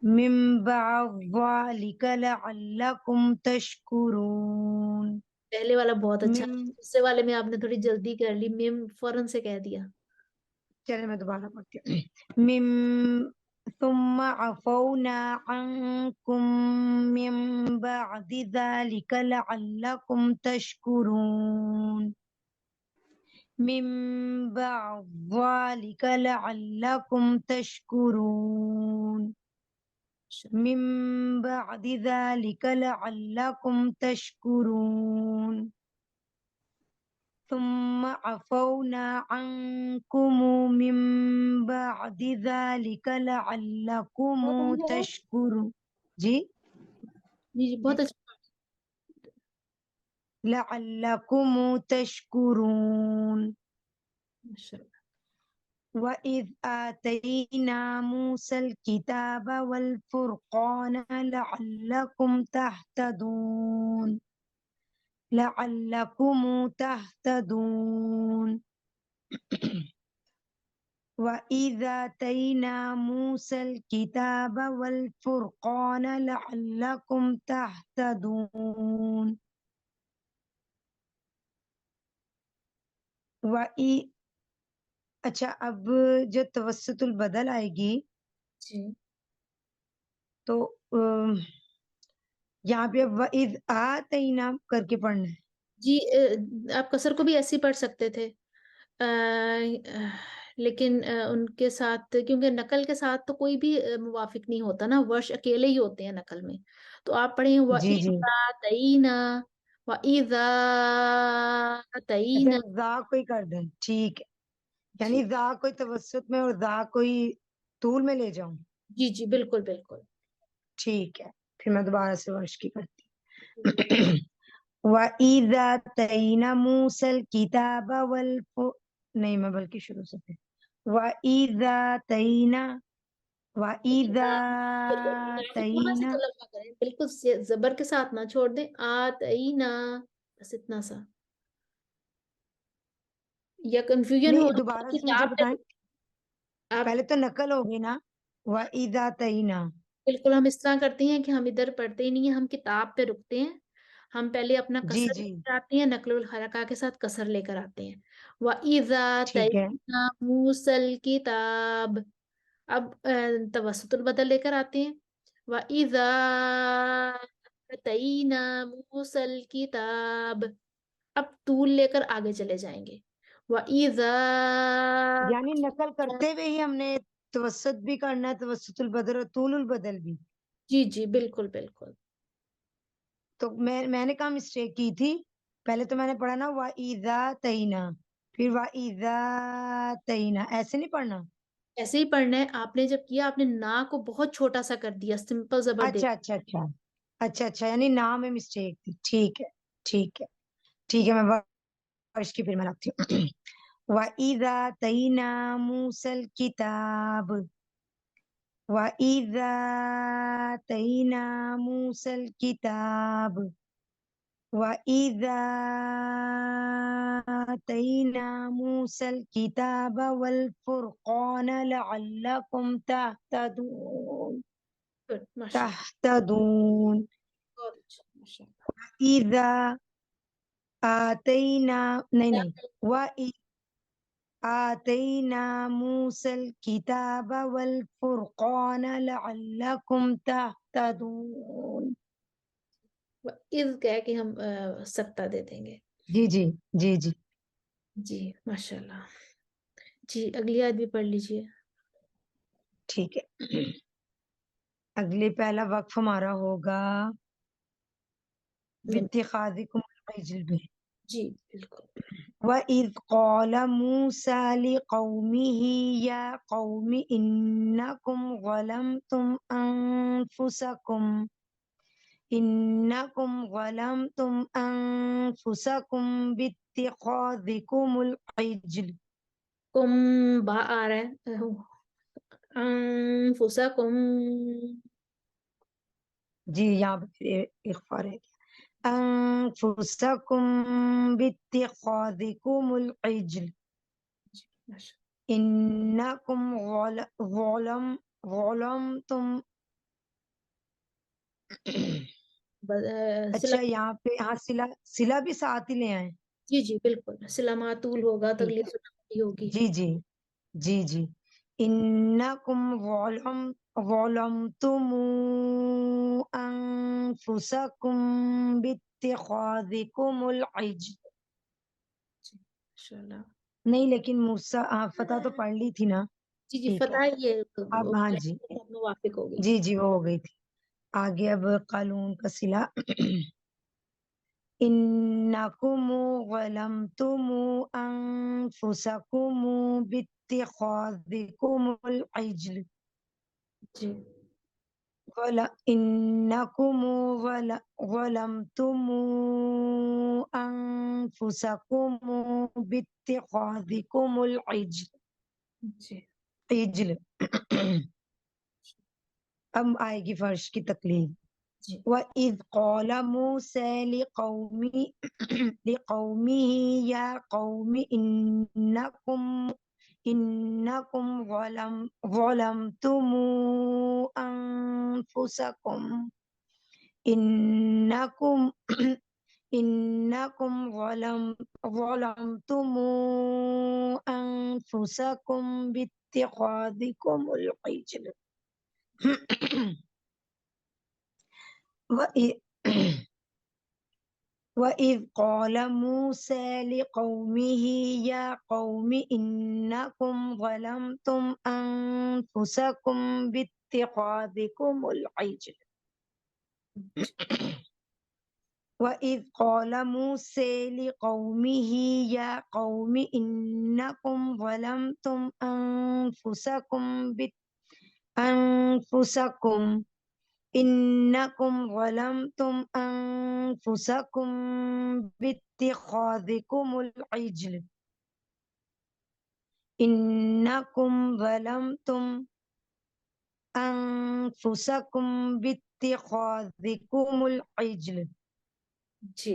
من بعد ذلك لعلكم تشكرون. پہلے والا بہت اچھا، من دوسرے والے میں آپ نے تھوڑی جلدی کر لی، میم فوراً سے کہہ دیا. چلے میں دوبارہ پڑھتی ہوں. من ثم عفونا عنكم من بعد ذلك لعلكم تشكرون. من بعد ذلك لعلكم تشكرون. من بعد ذلك لعلكم تشكرون. ثم عفونا عنكم من بعد ذلك لعلكم تشكرون. جی جی جی بہت اچھا. لعلكم تشكرون. ماشاء اللہ. وَإِذْ آتَيْنَا مُوسَى الْكِتَابَ وَالْفُرْقَانَ لَعَلَّكُمْ تَهْتَدُونَ. لَعَلَّكُمْ تَهْتَدُونَ. وَإِذْ آتَيْنَا مُوسَى الْكِتَابَ وَالْفُرْقَانَ لَعَلَّكُمْ تَهْتَدُونَ. اچھا اب جو توسط البدل آئے گی جی تو یہاں پہ اب وَإِذْ آتَيْنَا کر کے پڑھنا ہے. جی آپ کسر کو بھی ایسے ہی پڑھ سکتے تھے، لیکن ان کے ساتھ کیونکہ نقل کے ساتھ تو کوئی بھی موافق نہیں ہوتا نا، ورش اکیلے ہی ہوتے ہیں نقل میں. تو آپ پڑھیں جی جی. وَإِذَا تَيْنَا وَإِذَا اچھا تَيْنَا. ذا کوئی کر دیں ٹھیک ہے، جی یعنی ذا کوئی توسط میں اور ذا کوئی طول میں لے جاؤں. جی جی بالکل بالکل. ٹھیک ہے پھر میں دوبارہ سے ورش کی کرتی ہوں. وَإِذَا آتَيْنَا مُوسَى الْكِتَابَ نہیں میں بلکہ شروع سے پھر وَإِذَا آتَيْنَا وَإِذَا تھوڑا سا آتَيْنَا لمبا کریں، بالکل زبر کے ساتھ نہ چھوڑ دیں. آتینا بس اتنا سا، یا کنفیوژن ہو نہیں دوبارہ سے مجھے کتاب بتائیں. آپ پہلے تو نقل ہوگی نا. وَإِذَا تَيْنَا. بالکل ہم اس طرح کرتے ہیں کہ ہم ادھر پڑھتے ہی نہیں ہیں، ہم کتاب پہ رکتے ہیں، ہم پہلے اپنا جی کسر جی لے کر آتے ہیں، نقل الحرکہ کے ساتھ کسر لے کر آتے ہیں. وَإِذَا ٹھیک ہے. تَيْنَا مُوسَى الْكِتَابَ، اب توسط البدل لے کر آتے ہیں. وَإِذَا تَيْنَا مُوسَى الْكِتَابَ، اب طول لے کر آگے چلے جائیں گے. وَإِذَا، یعنی نقل کرتے ہوئے ہی ہم نے توسط بھی کرنا ہے، توسط البدل اور طول البدل بھی. جی جی بالکل بالکل. تو میں نے کہا مسٹیک کی تھی. پہلے تو میں نے پڑھا نا وَإِذَا تَيْنَا، پھر وَإِذَا تَيْنَا، ایسے نہیں پڑھنا. ایسے ہی پڑھنا ہے. آپ نے جب کیا، آپ نے نا کو بہت چھوٹا سا کر دیا، سمپل زبر دے. اچھا اچھا اچھا اچھا اچھا، یعنی نام میں مسٹیک تھی. ٹھیک ہے ٹھیک ہے ٹھیک ہے، میں ورش کی پھر میں رکھتی ہوں. وَإِذَا تَيْنَا مُوسَى الْكِتَابَ، وَإِذَا تَيْنَا مُوسَى الْكِتَابَ، وَإِذَا تَيْنَا مُوسَى الْكِتَابَ وَالْفُرْقَانَ لَعَلَّكُمْ تَهْتَدُونَ. Good، ماشاء اللہ، تَهْتَدُونَ. بہت اچھا، ماشاء اللہ. إِذَا آتَيْنَا، نہیں وَإِذَا آتَيْنَا مُوسَى الْكِتَابَ وَالْفُرْقَانَ لَعَلَّكُمْ تَهْتَدُونَ. اذ کہہ کے ہم سکتہ دے دیں گے. جی جی جی جی جی ماشاء اللہ. جی اگلی آیت بھی پڑھ لیجئے. ٹھیک ہے. اگلے پہلا وقف ہمارا ہوگا بِاتِّخَاذِكُمُ الْعِجْلَ بِهِ. جی بالکل. وَإِذْ قَالَ مُوسَى لِقَوْمِهِ يَا قَوْمِ إِنَّكُمْ ظَلَمْتُمْ أَنفُسَكُمْ بِاتِّخَاذِكُمُ الْعِجْلَ. کم با آ رہا ہے. انفسکم، جی یہاں پہ اخفا رہ گیا. أنفسكم باتخاذكم العجل ماشاء إنكم ظلمتم. اللہ. اچھا یہاں پہ ہاں صلہ بھی ساتھ ہی لے آئے. جی جی بالکل، سلاماتول ہوگا، ٹھیک تغلیظ ہے. سلامتی ہوگی. جی جی جی جی. إنكم ظلمتم أنفسكم باتخاذكم العجل. ماشاء اللہ. نہیں لیکن موسیٰ فتح تو پڑھ لی تھی نا. جی جی ٹھیک ہے. فتح یہ اب ہاں جی موافق ہوگی. جی جی وہ ہو گئی تھی. آگے اب قالون کا صلہ. انکم ظلمتم انفسکم باتخاذکم العجل. جی انکم ظلمتم انفسکم باتخاذکم العجل. جی عجل. اب آئے گی فرش کی تکلیف. جی وَإِذْ قَالَ مُوسَى لِقَوْمِهِ يَا قَوْمِ إِنَّكُمْ ظَلَمْتُمْ أَنفُسَكُمْ إِنَّكُمْ ظَلَمْتُمْ أَنفُسَكُمْ بِاتِّخَاذِكُمُ الْعِجْلَ. وَإِذْ قَالَ مُوسَى لِقَوْمِهِ يَا قَوْمِ إِنَّكُمْ ظَلَمْتُمْ أَنفُسَكُمْ بِاتِّخَاذِكُمُ الْعِجْلَ. وَإِذْ قَالَ مُوسَى لِقَوْمِهِ يَا قَوْمِ إِنَّكُمْ ظَلَمْتُمْ أَنفُسَكُمْ باتخاذكم العجل. إنكم ظلمتم أنفسكم باتخاذكم العجل. جی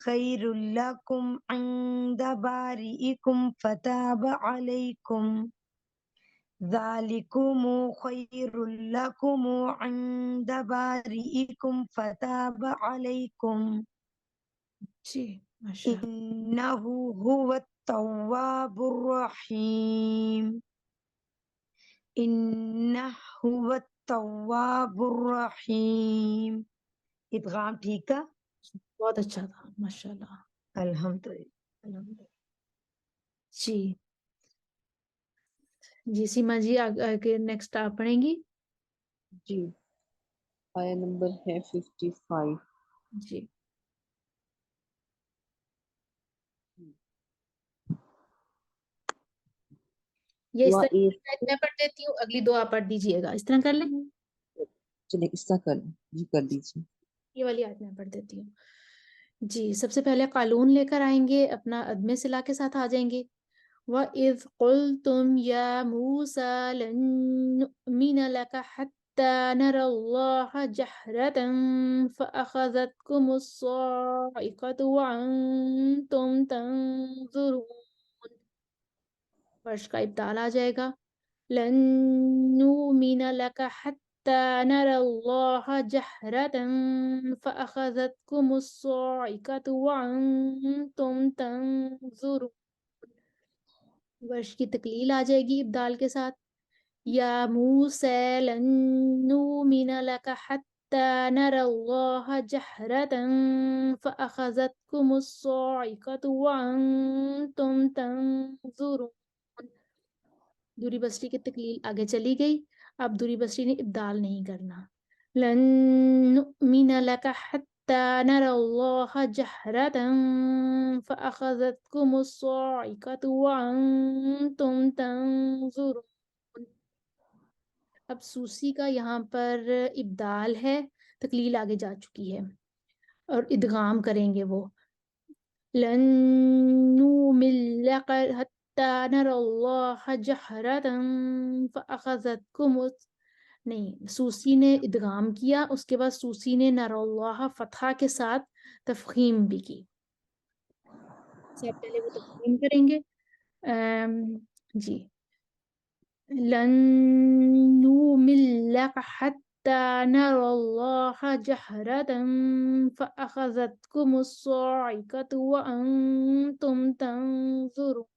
خير لكم عند بارئكم فتاب عليكم ذلكم خير لكم عند بارئكم فتاب عليكم جی ماشاء اللہ. إنه هو التواب الرحيم إنه هو التواب الرحيم. ادغام ٹھیک ہے. بہت اچھا تھا ماشاء اللہ. الحمدللہ. جی جی سیما جی آگے نیکسٹ آپ پڑھیں گی. جی آیا نمبر ہے 55. جی یہ اس طرح وَإِذْ میں پڑھ دیتی ہوں, اگلی دو آپ پڑھ دیجئے گا, اس طرح کر لیں. چلے اس طرح کر لیں. جی کر دیجیے. یہ والی آیت میں پڑھ دیتی ہوں. جی سب سے پہلے قالون لے کر آئیں گے, اپنا عدم صلہ کے ساتھ آ جائیں گے. وَإِذْ قُلْتُمْ يَا مُوسَى لَن نُؤْمِنَ لَكَ حَتَّى نَرَى اللَّهَ جَهْرَةً فَأَخَذَتْكُمُ الصَّاعِقَةُ وَأَنْتُمْ تَنْظُرُونَ. فرش کا ابدال آ جائے گا. لَن نُؤْمِنَ لَكَ حَتَّى نَرَى اللَّهَ جَهْرَةً فَأَخَذَتْكُمُ الصَّاعِقَةُ وَأَنْتُمْ تَنْظُرُونَ. ورش کی تکلیل آ جائے گی ابدال کے ساتھ. یا موسیٰ لن نؤمن لک حتی نری اللہ جہرتا فأخذتکم الصاعقۃ وانتم تنظرون. دوری بصری کی تکلیل آگے چلی گئی. اب دوری بصری نے ابدال نہیں کرنا. لن نؤمن لک حتی نرى الله جهرة فأخذتكم الصاعقة وأنتم تنظرون. اب سوسی کا یہاں پر ابدال ہے, تکلیل آگے جا چکی ہے اور ادغام کریں گے وہ. لن نؤمن لك حتى نرى الله جهرة فأخذتكم نہیں, سوسی نے ادغام کیا, اس کے بعد سوسی نے نر اللہ فتحہ کے ساتھ تفخیم بھی کی. سے پہلے وہ تفخیم کریں گے. جی لن نؤمن لك حتى نرى الله جهرة فأخذتكم الصاعقة وأنتم تنظرون.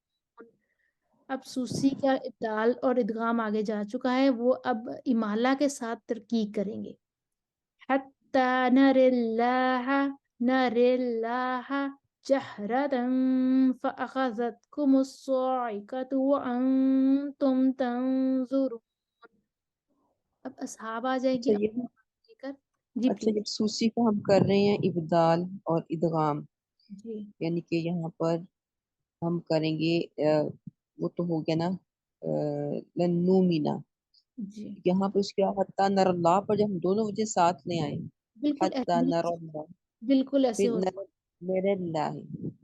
اب سوسی کا ابدال اور ادغام آگے جا چکا ہے, وہ اب امالہ کے ساتھ ترقیق کریں گے. حتی نری اللہ جہرتا فأخذتکم الصاعقۃ وانتم تنظرون. اب اصحاب آ جائے گی. جی اچھا جب سوسی کا ہم کر رہے ہیں ابدال اور ادغام, جی یعنی کہ یہاں پر ہم کریں گے وہ تو ہو گیا نا لنومینا. جی یہاں پر اس کے حتی نر اللہ پر جب ہم دونوں وجہ ساتھ لے آئیں, حتی نر اللہ, بالکل ایسے پھر ہوتا ہے. نر اللہ,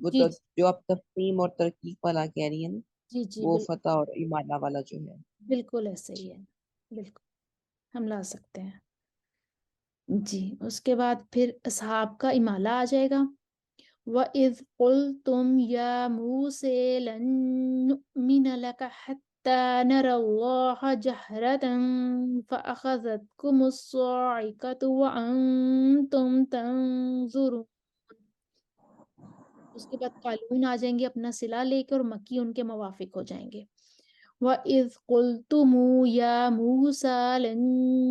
وہ جی جو آپ تفخیم اور ترقیق والا کہہ رہی ہیں نا, جی جی وہ فتح اور امالہ والا جو ہے. بالکل ایسے ہی ہے, بالکل ہم لا سکتے ہیں. جی اس کے بعد پھر اصحاب کا امالہ آ جائے گا. وَإِذْ قُلْتُمْ يَا مُوسَىٰ لَن نُؤْمِنَ لَكَ حَتَّىٰ نَرَى اللَّهَ جَهْرَةً فَأَخَذَتْكُمُ الصَّاعِقَةُ وَأَنْتُمْ تَنظُرُونَ. اس کے بعد قالون آ جائیں گے اپنا صلہ لے کے, اور مکی ان کے موافق ہو جائیں گے. وَإِذْ قُلْتُمْ يَا مُوسَىٰ لَن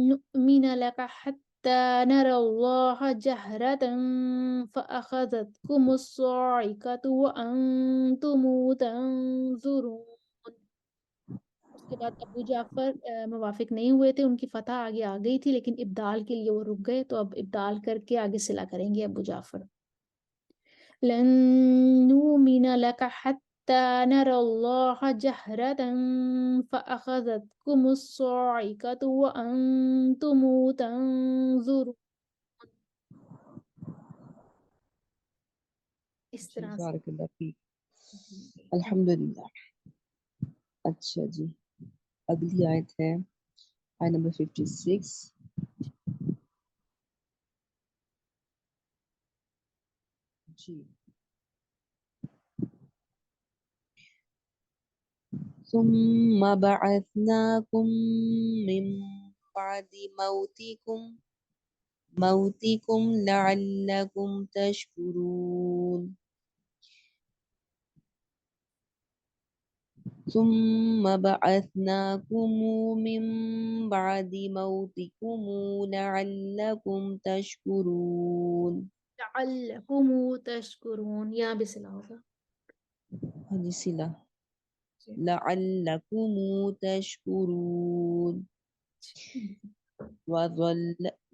نُؤْمِنَ لَكَ حَتَّىٰ نَرَى اللَّهَ جَهْرَةً فَأَخَذَتْكُمُ الصَّاعِقَةُ وَأَنْتُمْ تَنظُرُونَ. اس کے بعد ابو جعفر موافق نہیں ہوئے تھے, ان کی فتح آگے آ گئی تھی لیکن ابدال کے لیے وہ رک گئے, تو اب ابدال کر کے آگے صلہ کریں گے ابو جعفر. لن نؤمن لك حتى نرى الله جهرة فأخذتكم الصاعقة وأنتم تنظرون. اس طرح سے. بارک اللہ فیک. الحمدللہ. اچھا جی اگلی آیت ہے آیت نمبر 56. جی ثم بعثناكم من بعد موتكم لعلكم تشكرون ثم بعثناكم من بعد موتكم لعلكم تشكرون لعلکم تشکرون، یہاں بھی صلہ ہوگا. ہاں جی صلہ جی. لعلكم تشكرون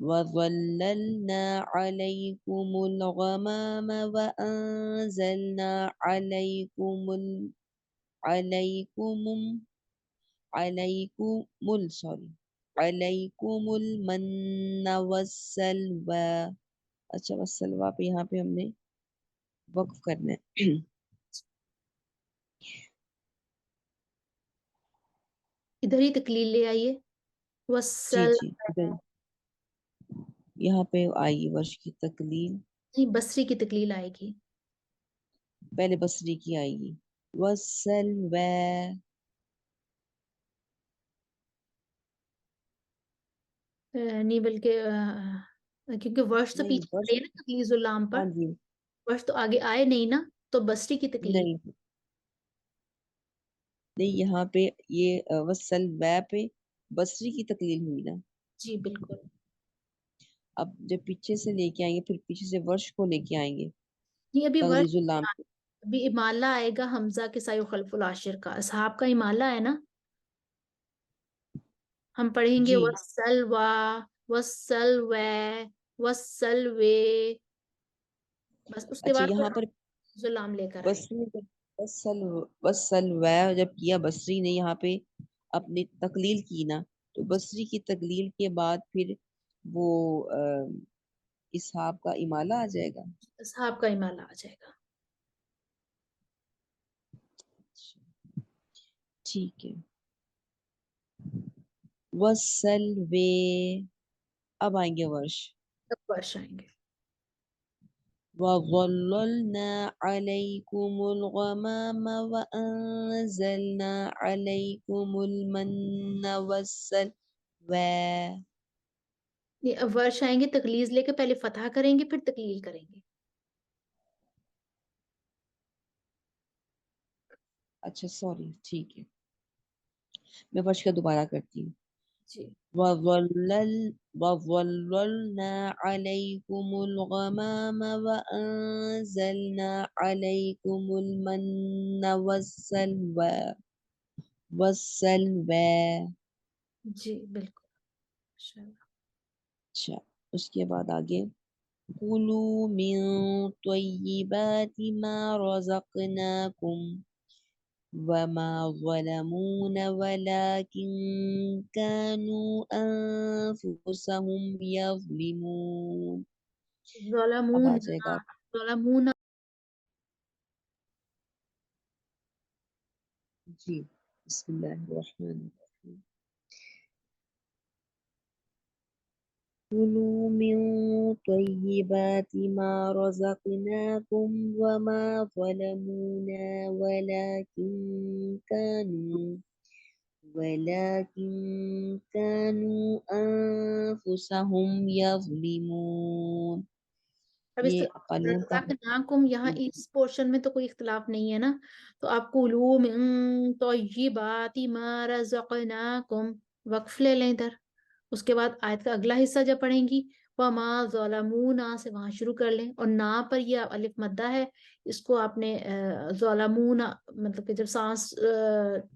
وظللنا عليكم الغمام وأنزلنا عليكم المن والسلوى. اچھا والسلوى پہ یہاں پہ ہم نے وقف کرنا ہے. ادھر ہی تکلیل لے آئیے. جی وسل جی ادھر یہاں پہ آئے گی ورش کی تکلیل، نہیں، بصری کی تکلیل آئے گی. پہلے بصری کی آئے گی. والسلوى نہیں بلکہ کیونکہ ورش تو نہیں پیچھے ورش، پڑے نا تکلیز اللام پر، ہاں جی ورش تو آگے آئے نہیں نا، تو بصری کی تکلیل. نہیں نہیں یہاں پہ یہ والسلوى پہ بصری کی تکلیل ہوئی نا. جی بالکل. اب جب پیچھے سے لے کے آئیں گے پھر پیچھے سے ورش کو لے کے آئیں گے نہیں ابھی ورش تغلیظ اللام پہ. ابھی امالہ آئے گا حمزہ کے سایہ خلف العاشر کا، اصحاب کا امالہ ہے نا. ہم پڑھیں گے جی وسلوا وسلوے وسلوے، بس اس کے اچھا بعد پھر یہاں پر ظلام لے کر آئے. بصری نے والسلوى جب کیا بصری نے یہاں پہ اپنی تقلیل کی نا، تو بصری کی تقلیل کے بعد پھر وہ اسحاب کا امالہ آ جائے گا. اصحاب کا امالہ آ جائے گا. ٹھیک ہے. والسلوى اب آئیں گے ورش. تب ورش آئیں گے. وظللنا عليكم الغمام وأنزلنا عليكم المن والسلوى. یہ اب ورش آئیں گے تکلیز لے کے، پہلے فتح کریں گے پھر تکلیل کریں گے. اچھا سوری ٹھیک ہے، میں ورش کا دوبارہ کرتی ہوں. جی وظللنا عليكم الغمام وأنزلنا عليكم المن والسلوى. جی بالکل. ماشاءاللہ. اچھا اس کے بعد آگے كُلُوا مِن طَيِّبَاتِ مَا رَزَقْنَاكُمْ وَمَا ظَلَمُونَا وَلَكِنْ كَانُوا أَنفُسَهُمْ يَظْلِمُونَ. اب ظلمون آ جائے گا. ظلمون. جی بسم اللہ الرحمن الرحیم. كُلُوا مِن طَيِّبَاتِ مَا رَزَقْنَاكُمْ وَمَا ظَلَمُونَا ولكن كانوا أنفسهم يظلمون. اب اس یہ قانون کا رزقناکم یہاں اس پورشن میں تو کوئی اختلاف نہیں ہے نا، تو آپ کلوا من طیبات ما رزقناکم وقف لے لیں ادھر. اس کے بعد آیت کا اگلا حصہ جب پڑھیں گی وما ظلمونا سے وہاں شروع کر لیں، اور نا پر یہ الف مدہ ہے، اس کو آپ نے ظلمونا، مطلب کہ جب سانس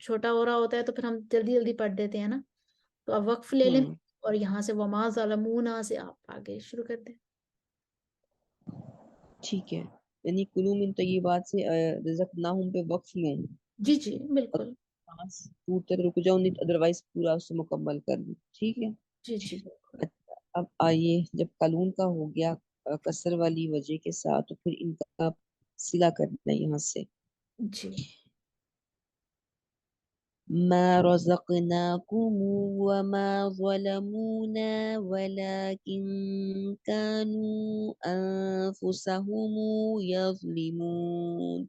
چھوٹا ہو رہا ہوتا ہے تو پھر ہم جلدی جلدی پڑھ دیتے ہیں نا، تو آپ وقف لے لیں اور یہاں سے وما ظلمونا سے آپ آگے شروع کر دیں. ٹھیک ہے، یعنی کلو من طیبات سے رزقناہم پہ وقف لوں. جی جی بالکل. سانس ٹوٹتے رک جاؤں نہیں، ادروائز پورا اس سے مکمل کر دوں. ٹھیک ہے. جی جی بالکل. اب آئیے جب قانون کا ہو گیا کسر والی وجہ کے ساتھ، تو پھر ان کا صلہ کرنا ہے یہاں سے. جی ما رزقناكم وما ظلمونا ولكن كانوا أنفسهم يظلمون.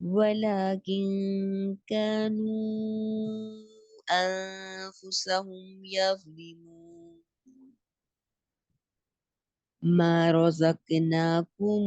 ولكن كانوا أنفسهم يظلمون. ما رزقناكم.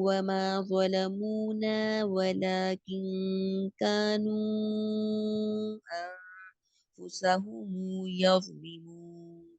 وما ظلمونا ولكن كانوا أنفسهم يظلمون.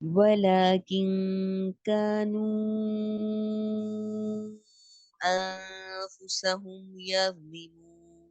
ولكن كانوا أنفسهم يظلمون.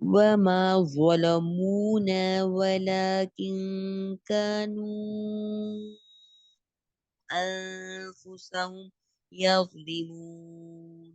وما ظلمونا ولكن كانوا أنفسهم يظلمون.